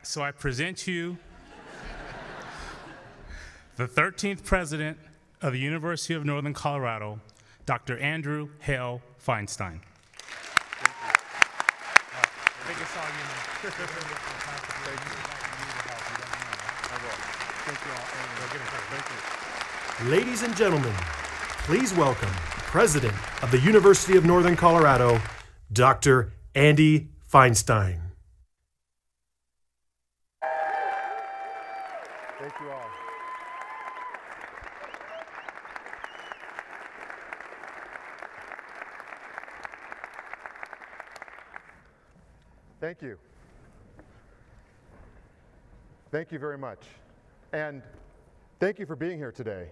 So I present you the 13th president of the University of Northern Colorado, Dr. Andrew Hale Feinstein.
ladies and gentlemen, please welcome President of the University of Northern Colorado, Dr. Andy Feinstein.
Thank you all. Thank you. Thank you very much. And thank you for being here today.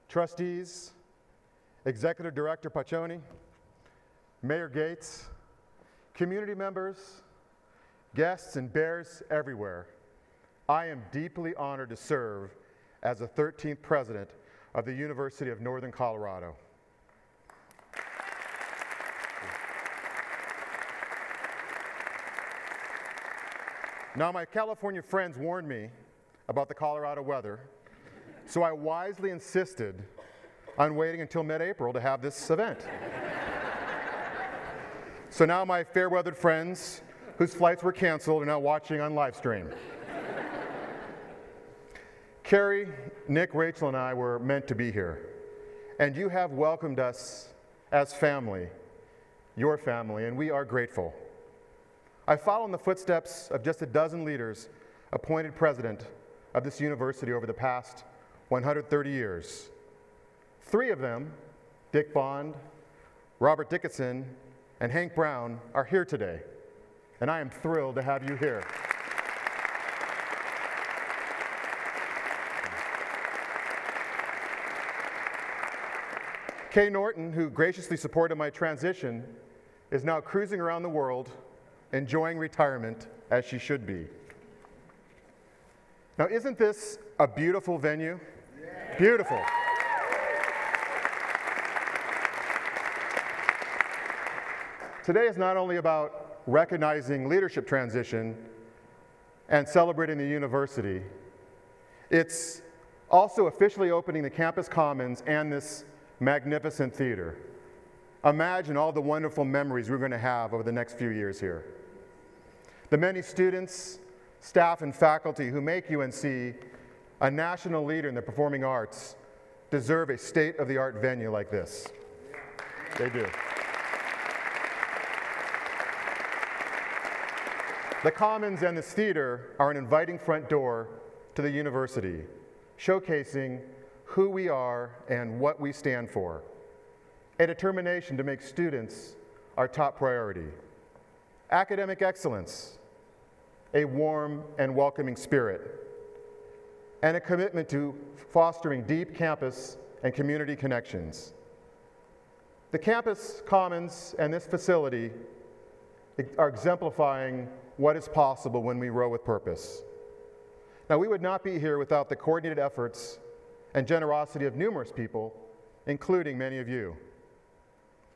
Trustees, Executive Director Paccioni, Mayor Gates, community members, guests, and bears everywhere. I am deeply honored to serve as the 13th president of the University of Northern Colorado. Now, my California friends warned me about the Colorado weather, so I wisely insisted on waiting until mid-April to have this event. So now my fair-weathered friends whose flights were canceled are now watching on live stream. Carrie, Nick, Rachel, and I were meant to be here, and you have welcomed us as family, your family, and we are grateful. I follow in the footsteps of just a dozen leaders appointed president of this university over the past 130 years. 3 of them, Dick Bond, Robert Dickinson, and Hank Brown, are here today, and I am thrilled to have you here. Kay Norton, who graciously supported my transition, is now cruising around the world, enjoying retirement as she should be. Now, isn't this a beautiful venue? Yeah. Beautiful. Today is not only about recognizing leadership transition and celebrating the university,
It's also officially opening the campus commons and this magnificent theater. Imagine all the wonderful memories we're going to have over the next few years here. The many students, staff, and faculty who make UNC a national leader in the performing arts deserve a state-of-the-art venue like this. They do. The Commons and this theater are an inviting front door to the university, showcasing who we are and what we stand for, a determination to make students our top priority, academic excellence, a warm and welcoming spirit, and a commitment to fostering deep campus and community connections. The campus commons and this facility are exemplifying what is possible when we row with purpose. Now, we would not be here without the coordinated efforts and generosity of numerous people, including many of you.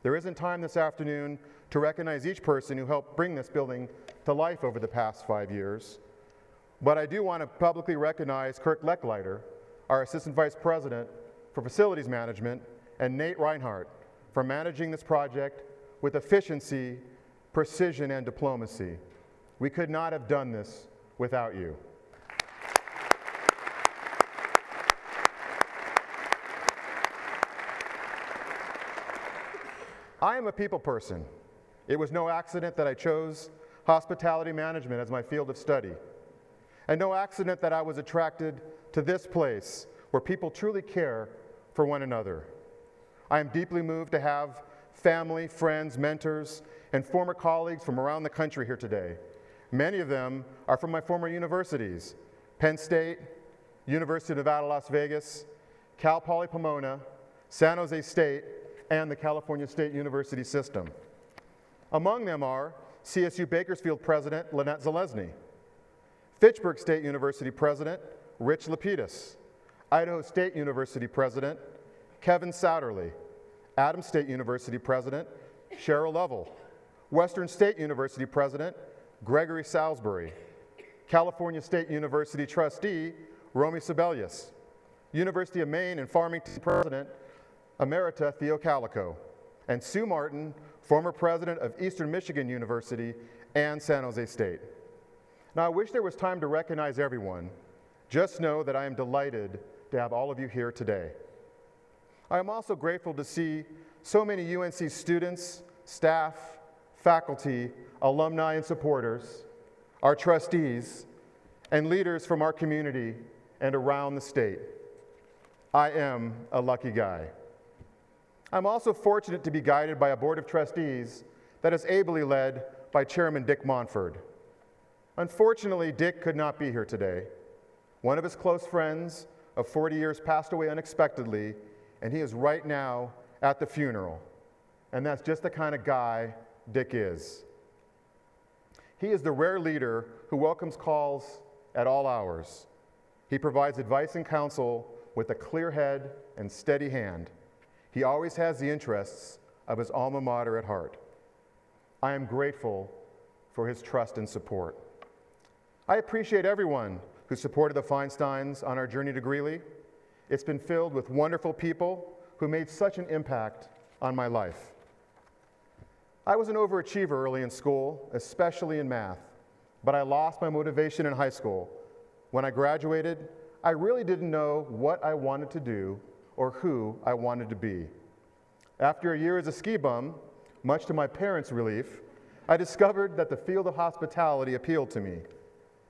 There isn't time this afternoon to recognize each person who helped bring this building to life over the past 5 years, but I do want to publicly recognize Kirk Lechleiter, our Assistant Vice President for Facilities Management, and Nate Reinhardt for managing this project with efficiency, precision, and diplomacy. We could not have done this without you. I am a people person. It was no accident that I chose hospitality management as my field of study, and no accident that I was attracted to this place where people truly care for one another. I am deeply moved to have family, friends, mentors, and former colleagues from around the country here today. Many of them are from my former universities: Penn State, University of Nevada, Las Vegas, Cal Poly Pomona, San Jose State, and the California State University system. Among them are CSU Bakersfield President Lynette Zalesny, Fitchburg State University President Rich Lapidus, Idaho State University President Kevin Souderly, Adams State University President Cheryl Lovell, Western State University President Gregory Salisbury, California State University Trustee Romy Sebelius, University of Maine and Farmington President Emerita Theo Calico, and Sue Martin, former president of Eastern Michigan University and San Jose State. Now, I wish there was time to recognize everyone. Just know that I am delighted to have all of you here today. I am also grateful to see so many UNC students, staff, faculty, alumni and supporters, our trustees, and leaders from our community and around the state. I am a lucky guy. I'm also fortunate to be guided by a board of trustees that is ably led by Chairman Dick Montford. Unfortunately, Dick could not be here today. One of his close friends of 40 years passed away unexpectedly, and he is right now at the funeral. And that's just the kind of guy Dick is. He is the rare leader who welcomes calls at all hours. He provides advice and counsel with a clear head and steady hand. He always has the interests of his alma mater at heart. I am grateful for his trust and support. I appreciate everyone who supported the Feinsteins on our journey to Greeley. It's been filled with wonderful people who made such an impact on my life. I was an overachiever early in school, especially in math, but I lost my motivation in high school. When I graduated, I really didn't know what I wanted to do or who I wanted to be. After a year as a ski bum, much to my parents' relief, I discovered that the field of hospitality appealed to me.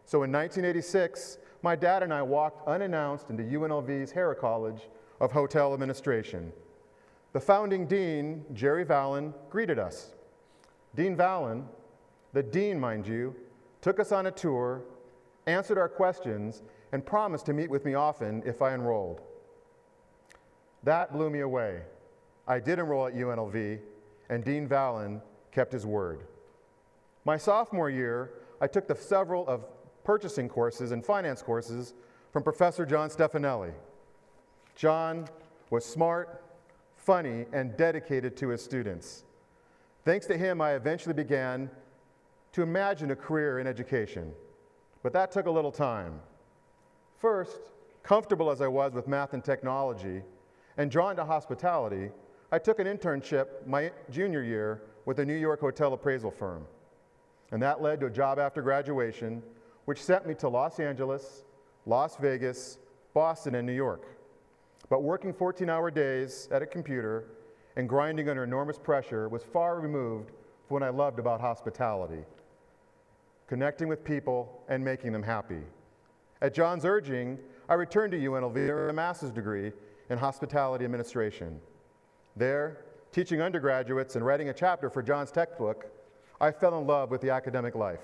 So in 1986, my dad and I walked unannounced into UNLV's Harrah College of Hotel Administration. The founding dean, Jerry Vallon, greeted us. Dean Vallon, the dean, mind you, took us on a tour, answered our questions, and promised to meet with me often if I enrolled. That blew me away. I did enroll at UNLV, and Dean Vallon kept his word. My sophomore year, I took several of purchasing courses and finance courses from Professor John Stefanelli. John was smart, funny, and dedicated to his students. Thanks to him, I eventually began to imagine a career in education, but that took a little time. First, comfortable as I was with math and technology, and drawn to hospitality, I took an internship my junior year with a New York hotel appraisal firm. And that led to a job after graduation, which sent me to Los Angeles, Las Vegas, Boston, and New York. But working 14-hour days at a computer and grinding under enormous pressure was far removed from what I loved about hospitality, connecting with people and making them happy. At John's urging, I returned to UNLV with a master's degree in hospitality administration. There, teaching undergraduates and writing a chapter for John's textbook, I fell in love with the academic life.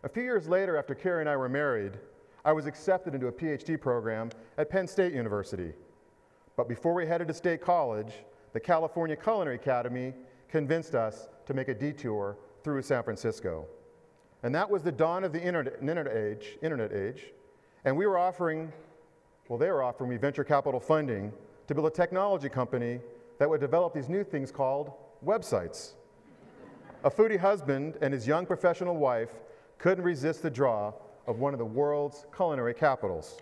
A few years later, after Carrie and I were married, I was accepted into a PhD program at Penn State University. But before we headed to State College, the California Culinary Academy convinced us to make a detour through San Francisco. And that was the dawn of the internet age, and they were offering me venture capital funding to build a technology company that would develop these new things called websites. A foodie husband and his young professional wife couldn't resist the draw of one of the world's culinary capitals.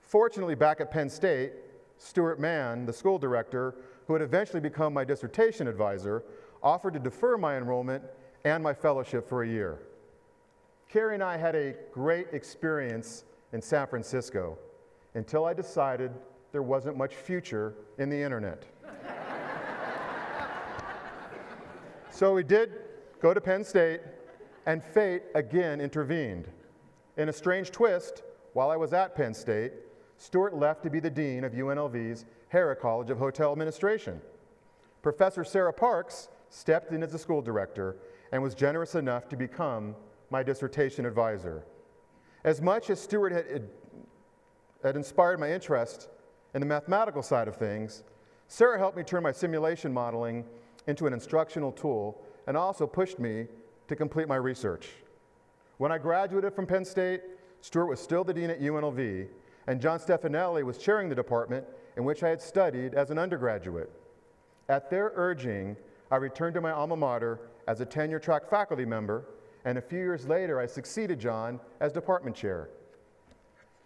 Fortunately, back at Penn State, Stuart Mann, the school director, who would eventually become my dissertation advisor, offered to defer my enrollment and my fellowship for a year. Carrie and I had a great experience in San Francisco until I decided there wasn't much future in the internet. So we did go to Penn State, and fate again intervened. In a strange twist, while I was at Penn State, Stuart left to be the dean of UNLV's Harrah College of Hotel Administration. Professor Sarah Parks stepped in as the school director and was generous enough to become my dissertation advisor. As much as Stuart had inspired my interest in the mathematical side of things, Sarah helped me turn my simulation modeling into an instructional tool and also pushed me to complete my research. When I graduated from Penn State, Stuart was still the dean at UNLV, and John Stefanelli was chairing the department in which I had studied as an undergraduate. At their urging, I returned to my alma mater as a tenure-track faculty member, and a few years later, I succeeded John as department chair.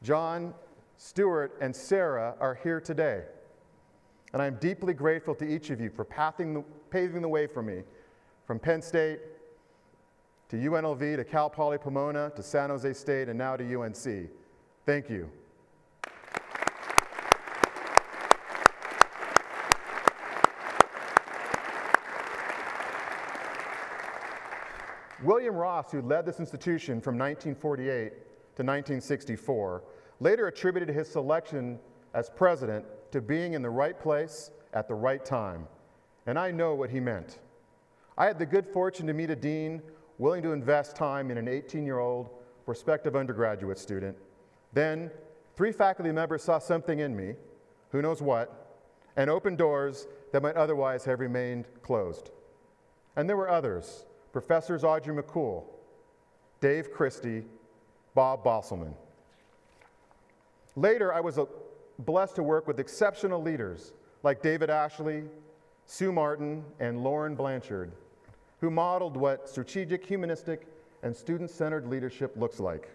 John, Stuart, and Sarah are here today, and I'm deeply grateful to each of you for paving the way for me from Penn State to UNLV, to Cal Poly Pomona, to San Jose State, and now to UNC. Thank you. William Ross, who led this institution from 1948 to 1964, later attributed his selection as president to being in the right place at the right time. And I know what he meant. I had the good fortune to meet a dean willing to invest time in an 18-year-old prospective undergraduate student. Then, 3 faculty members saw something in me, who knows what, and opened doors that might otherwise have remained closed. And there were others, Professors Audrey McCool, Dave Christie, Bob Bosselman. Later, I was blessed to work with exceptional leaders like David Ashley, Sue Martin, and Lauren Blanchard, who modeled what strategic, humanistic, and student-centered leadership looks like.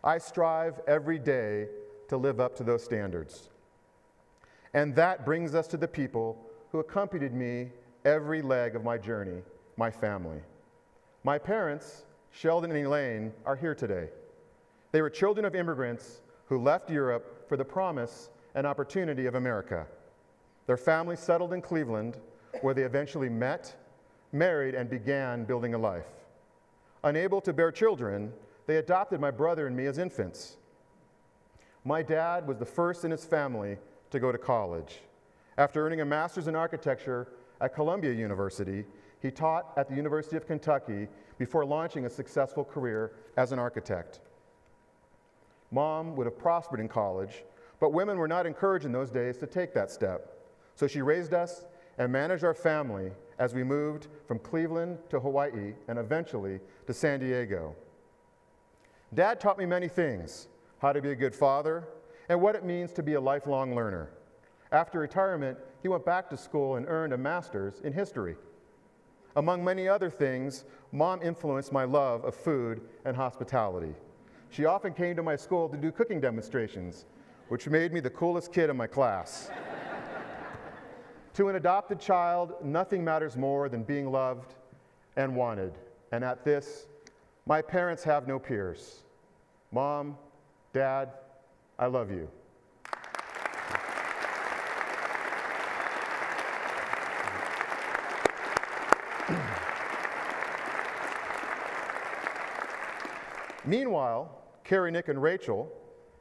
I strive every day to live up to those standards. And that brings us to the people who accompanied me every leg of my journey, my family. My parents, Sheldon and Elaine, are here today. They were children of immigrants who left Europe for the promise and opportunity of America. Their family settled in Cleveland, where they eventually met, married, and began building a life. Unable to bear children, they adopted my brother and me as infants. My dad was the first in his family to go to college. After earning a master's in architecture at Columbia University, he taught at the University of Kentucky before launching a successful career as an architect. Mom would have prospered in college, but women were not encouraged in those days to take that step. So she raised us and managed our family as we moved from Cleveland to Hawaii and eventually to San Diego. Dad taught me many things: how to be a good father and what it means to be a lifelong learner. After retirement, he went back to school and earned a master's in history. Among many other things, Mom influenced my love of food and hospitality. She often came to my school to do cooking demonstrations, which made me the coolest kid in my class. To an adopted child, nothing matters more than being loved and wanted. And at this, my parents have no peers. Mom, Dad, I love you. Meanwhile, Carrie, Nick, and Rachel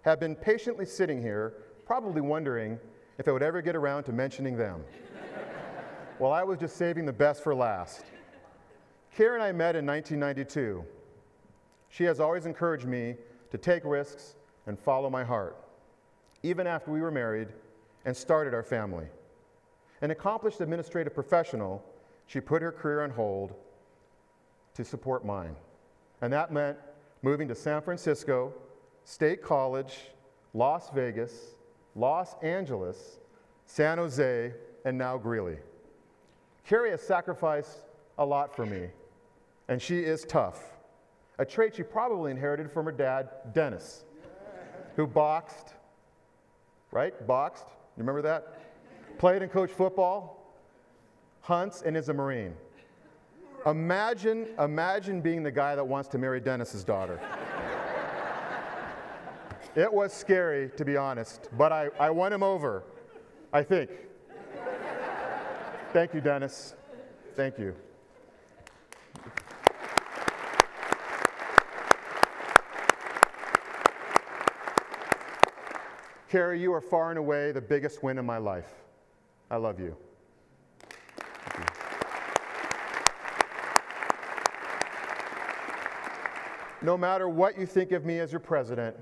have been patiently sitting here, probably wondering if I would ever get around to mentioning them. Well, I was just saving the best for last. Carrie and I met in 1992. She has always encouraged me to take risks and follow my heart, even after we were married and started our family. An accomplished administrative professional, she put her career on hold to support mine. And that meant moving to San Francisco, State College, Las Vegas, Los Angeles, San Jose, and now Greeley. Carrie has sacrificed a lot for me, and she is tough, a trait she probably inherited from her dad, Dennis, who boxed, right? Boxed, you remember that? Played and coached football, hunts, and is a Marine. Imagine being the guy that wants to marry Dennis's daughter. It was scary, to be honest, but I won him over, I think. Thank you, Dennis. Thank you. Carrie, you are far and away the biggest win in my life. I love you. No matter what you think of me as your president,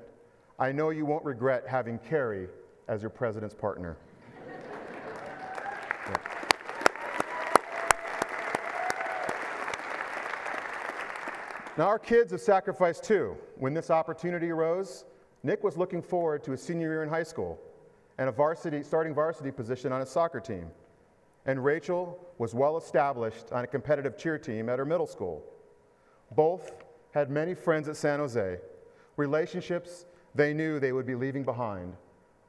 I know you won't regret having Carrie as your president's partner. Yeah. Now, our kids have sacrificed too. When this opportunity arose, Nick was looking forward to his senior year in high school and a starting varsity position on his soccer team. And Rachel was well established on a competitive cheer team at her middle school. Both had many friends at San Jose, relationships they knew they would be leaving behind,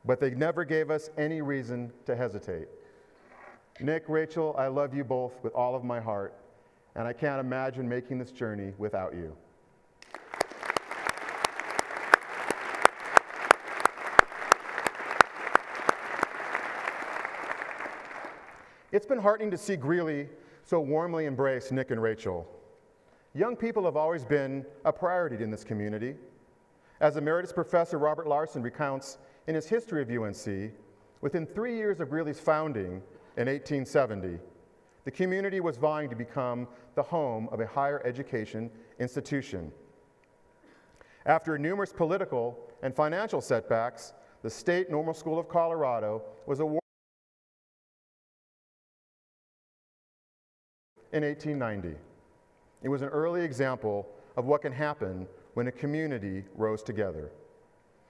but they never gave us any reason to hesitate. Nick, Rachel, I love you both with all of my heart, and I can't imagine making this journey without you. It's been heartening to see Greeley so warmly embrace Nick and Rachel. Young people have always been a priority in this community. As Emeritus Professor Robert Larson recounts in his history of UNC, within 3 years of Greeley's founding in 1870, the community was vying to become the home of a higher education institution. After numerous political and financial setbacks, the State Normal School of Colorado was awarded in 1890. It was an early example of what can happen when a community rose together.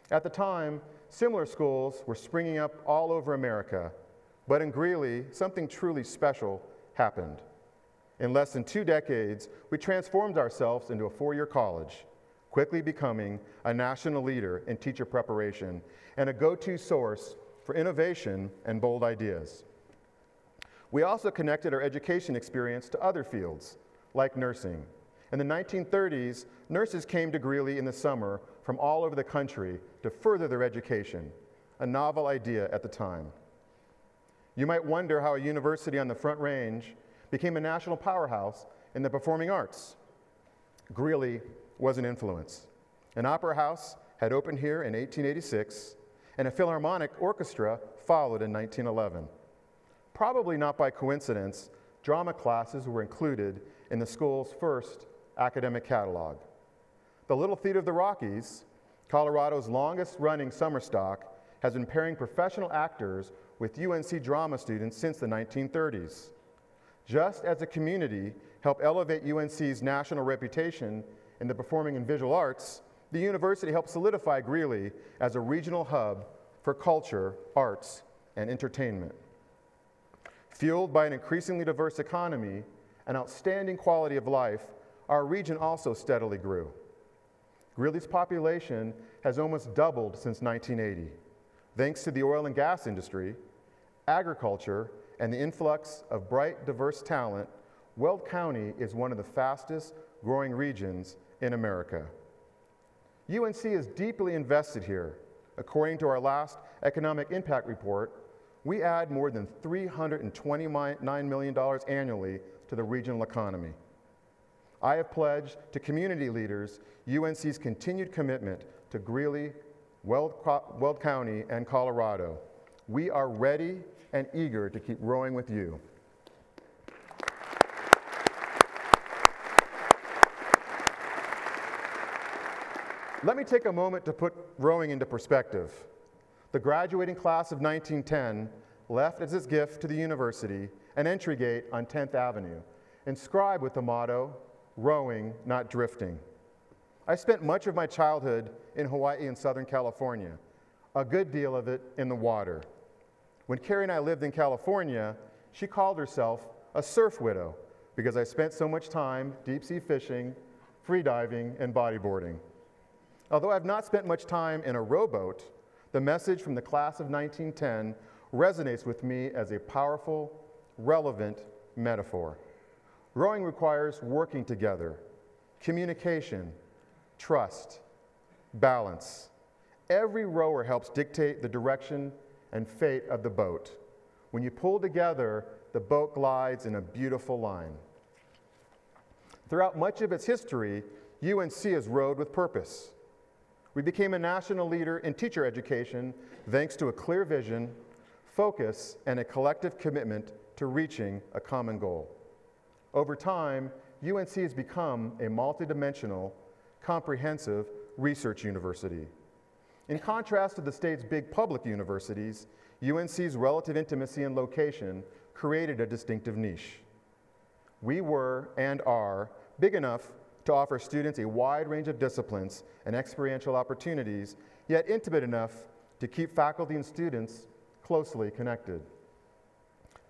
At the time, similar schools were springing up all over America, but in Greeley, something truly special happened. In less than 2 decades, we transformed ourselves into a 4-year college, quickly becoming a national leader in teacher preparation and a go-to source for innovation and bold ideas. We also connected our education experience to other fields, like nursing. In the 1930s, nurses came to Greeley in the summer from all over the country to further their education, a novel idea at the time. You might wonder how a university on the Front Range became a national powerhouse in the performing arts. Greeley was an influence. An opera house had opened here in 1886, and a philharmonic orchestra followed in 1911. Probably not by coincidence, drama classes were included in the school's first academic catalog. The Little Theater of the Rockies, Colorado's longest-running summer stock, has been pairing professional actors with UNC drama students since the 1930s. Just as the community helped elevate UNC's national reputation in the performing and visual arts, the university helped solidify Greeley as a regional hub for culture, arts, and entertainment. Fueled by an increasingly diverse economy and outstanding quality of life, our region also steadily grew. Greeley's population has almost doubled since 1980. Thanks to the oil and gas industry, agriculture, and the influx of bright, diverse talent, Weld County is one of the fastest growing regions in America. UNC is deeply invested here. According to our last economic impact report, we add more than $329 million annually to the regional economy. I have pledged to community leaders UNC's continued commitment to Greeley, Weld County, and Colorado. We are ready and eager to keep rowing with you. Let me take a moment to put rowing into perspective. The graduating class of 1910 left as its gift to the university an entry gate on 10th Avenue, inscribed with the motto, "Rowing, not drifting." I spent much of my childhood in Hawaii and Southern California, a good deal of it in the water. When Carrie and I lived in California, she called herself a surf widow because I spent so much time deep sea fishing, free diving, and bodyboarding. Although I've not spent much time in a rowboat, the message from the class of 1910 resonates with me as a powerful, relevant metaphor. Rowing requires working together, communication, trust, balance. Every rower helps dictate the direction and fate of the boat. When you pull together, the boat glides in a beautiful line. Throughout much of its history, UNC has rowed with purpose. We became a national leader in teacher education thanks to a clear vision, focus, and a collective commitment to reaching a common goal. Over time, UNC has become a multidimensional, comprehensive research university. In contrast to the state's big public universities, UNC's relative intimacy and location created a distinctive niche. We were and are big enough to offer students a wide range of disciplines and experiential opportunities, yet intimate enough to keep faculty and students closely connected.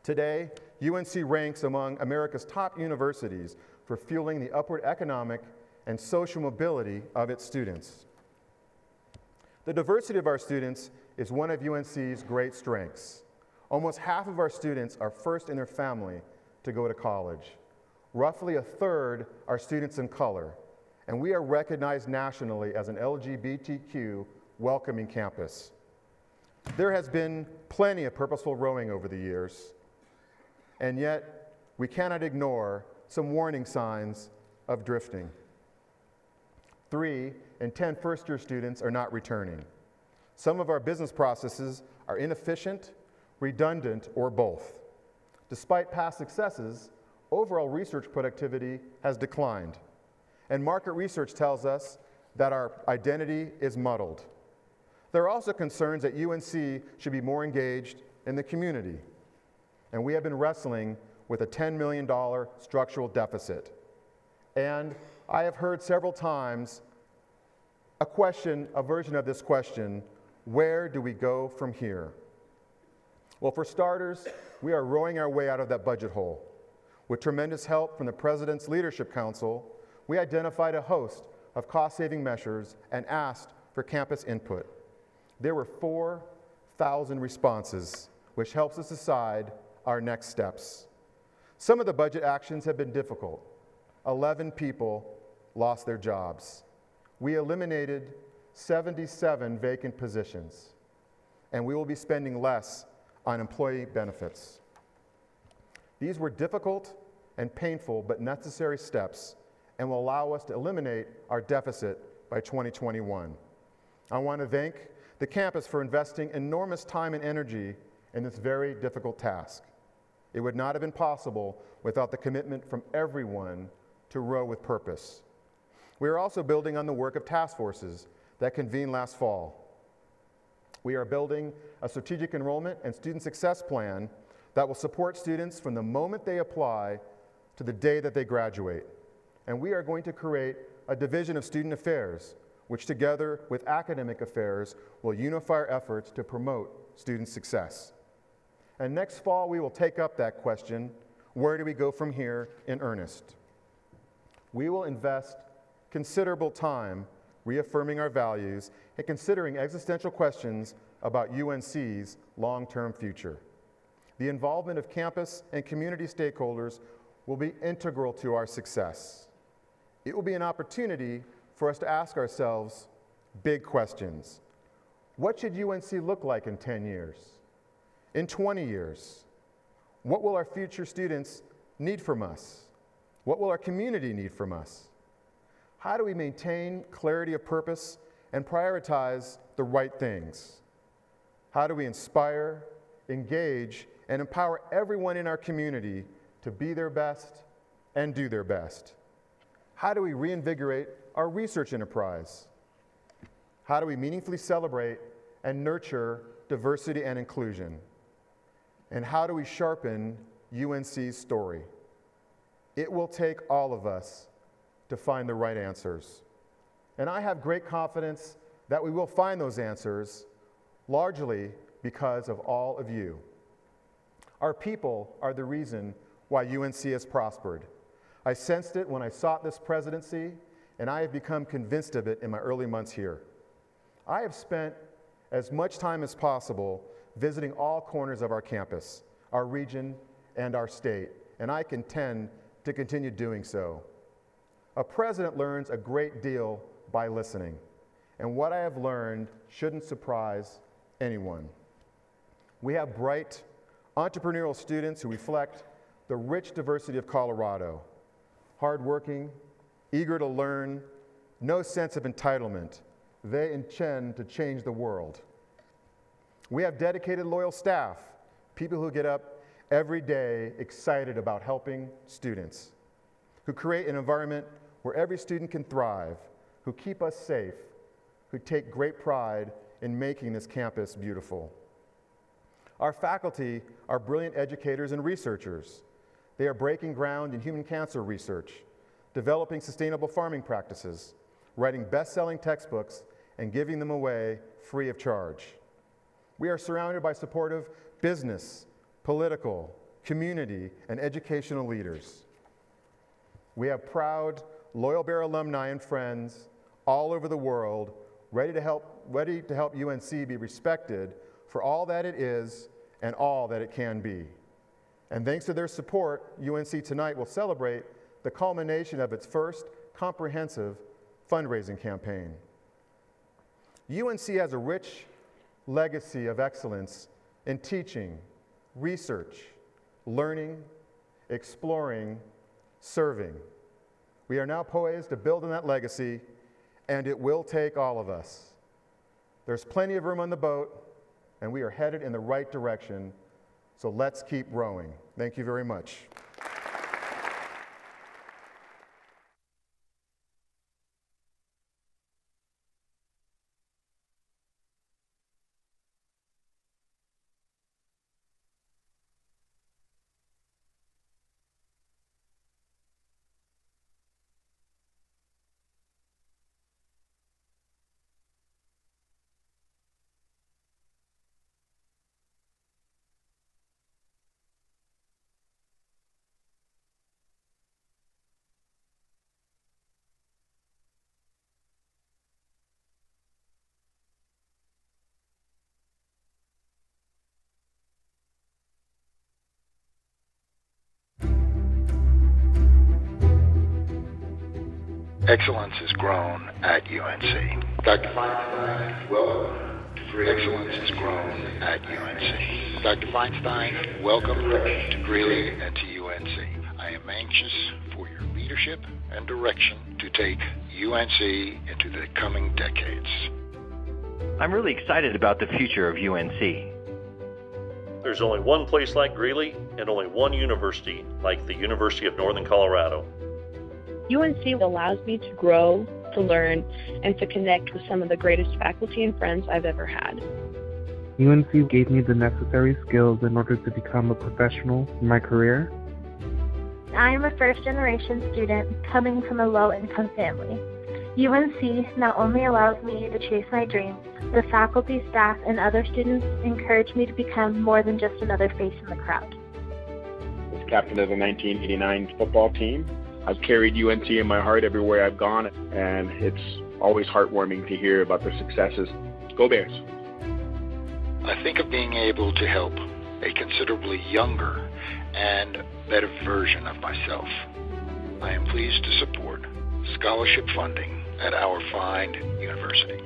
Today, UNC ranks among America's top universities for fueling the upward economic and social mobility of its students. The diversity of our students is one of UNC's great strengths. Almost half of our students are first in their family to go to college. Roughly a third are students in color, and we are recognized nationally as an LGBTQ welcoming campus. There has been plenty of purposeful rowing over the years, and yet we cannot ignore some warning signs of drifting. 3 in 10 first-year students are not returning. Some of our business processes are inefficient, redundant, or both. Despite past successes, overall research productivity has declined, and market research tells us that our identity is muddled. There are also concerns that UNC should be more engaged in the community, and we have been wrestling with a $10 million structural deficit. And I have heard several times a version of this question: where do we go from here? Well, for starters, we are rowing our way out of that budget hole. With tremendous help from the President's Leadership Council, we identified a host of cost-saving measures and asked for campus input. There were 4,000 responses, which helps us decide our next steps. Some of the budget actions have been difficult. 11 people lost their jobs. We eliminated 77 vacant positions, and we will be spending less on employee benefits. These were difficult and painful but necessary steps and will allow us to eliminate our deficit by 2021. I want to thank the campus for investing enormous time and energy in this very difficult task. It would not have been possible without the commitment from everyone to row with purpose. We are also building on the work of task forces that convened last fall. We are building a strategic enrollment and student success plan that will support students from the moment they apply to the day that they graduate. And we are going to create a division of student affairs, which together with academic affairs will unify our efforts to promote student success. And next fall, we will take up that question: where do we go from here in earnest? We will invest considerable time reaffirming our values, and considering existential questions about UNC's long-term future. The involvement of campus and community stakeholders will be integral to our success. It will be an opportunity for us to ask ourselves big questions. What should UNC look like in 10 years? In 20 years? What will our future students need from us? What will our community need from us? How do we maintain clarity of purpose and prioritize the right things? How do we inspire, engage, and empower everyone in our community to be their best and do their best? How do we reinvigorate our research enterprise? How do we meaningfully celebrate and nurture diversity and inclusion? And how do we sharpen UNC's story? It will take all of us to find the right answers. And I have great confidence that we will find those answers, largely because of all of you. Our people are the reason why UNC has prospered. I sensed it when I sought this presidency, and I have become convinced of it in my early months here. I have spent as much time as possible visiting all corners of our campus, our region, and our state, and I intend to continue doing so. A president learns a great deal by listening, and what I have learned shouldn't surprise anyone. We have bright, entrepreneurial students who reflect the rich diversity of Colorado. Hardworking, eager to learn, no sense of entitlement. They intend to change the world. We have dedicated, loyal staff, people who get up every day excited about helping students, who create an environment where every student can thrive, who keep us safe, who take great pride in making this campus beautiful. Our faculty are brilliant educators and researchers. They are breaking ground in human cancer research, developing sustainable farming practices, writing best-selling textbooks, and giving them away free of charge. We are surrounded by supportive business, political, community, and educational leaders. We have proud, Loyal Bear alumni and friends all over the world ready to help UNC be respected for all that it is and all that it can be. And thanks to their support, UNC tonight will celebrate the culmination of its first comprehensive fundraising campaign. UNC has a rich legacy of excellence in teaching, research, learning, exploring, serving. We are now poised to build on that legacy, and it will take all of us. There's plenty of room on the boat, and we are headed in the right direction, so let's keep rowing. Thank you very much.
Excellence has grown at UNC. Dr. Feinstein, welcome to Greeley. Excellence has grown at UNC. Dr. Feinstein, welcome to Greeley and to UNC. I am anxious for your leadership and direction to take UNC into the coming decades.
I'm really excited about the future of UNC.
There's only one place like Greeley and only one university like the University of Northern Colorado.
UNC allows me to grow, to learn, and to connect with some of the greatest faculty and friends I've ever had.
UNC gave me the necessary skills in order to become a professional in my career.
I'm a first-generation student coming from a low-income family. UNC not only allows me to chase my dreams, the faculty, staff, and other students encourage me to become more than just another face in the crowd.
As captain of the 1989 football team, I've carried UNC in my heart everywhere I've gone, and it's always heartwarming to hear about their successes. Go Bears.
I think of being able to help a considerably younger and better version of myself. I am pleased to support scholarship funding at our fine university.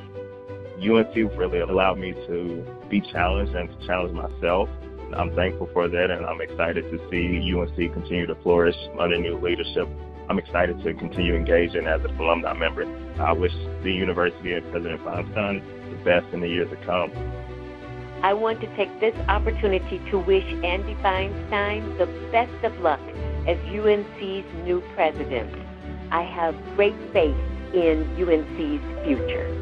UNC really allowed me to be challenged and to challenge myself. I'm thankful for that, and I'm excited to see UNC continue to flourish under new leadership. I'm excited to continue engaging as an alumni member. I wish the university and President Feinstein the best in the years to come.
I want to take this opportunity to wish Andy Feinstein the best of luck as UNC's new president. I have great faith in UNC's future.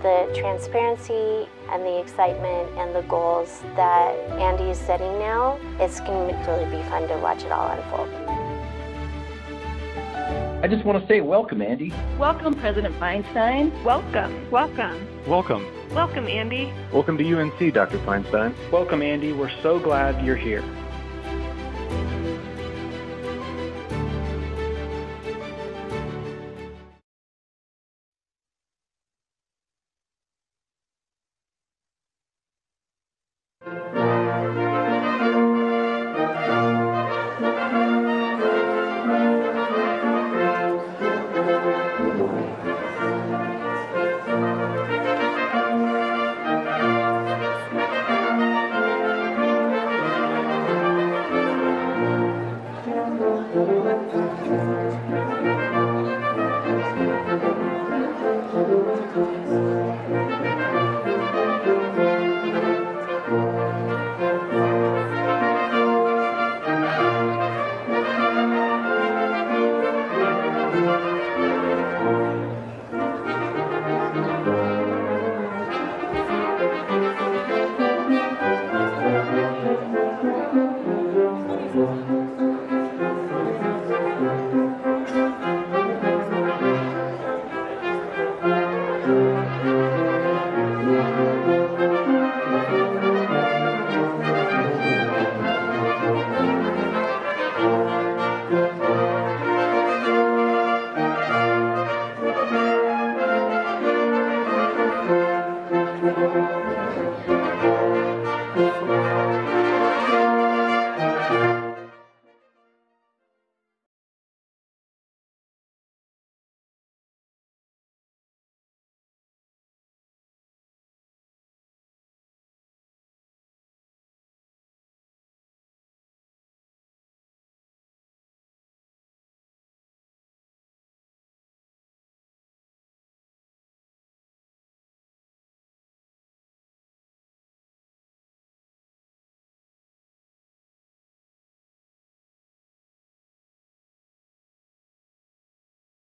The transparency and the excitement and the goals that Andy is setting now, it's going to really be fun to watch it all unfold.
I just want to say welcome, Andy.
Welcome, President Feinstein.
Welcome. Welcome.
Welcome.
Welcome, Andy.
Welcome to UNC, Dr. Feinstein.
Welcome, Andy. We're so glad you're here.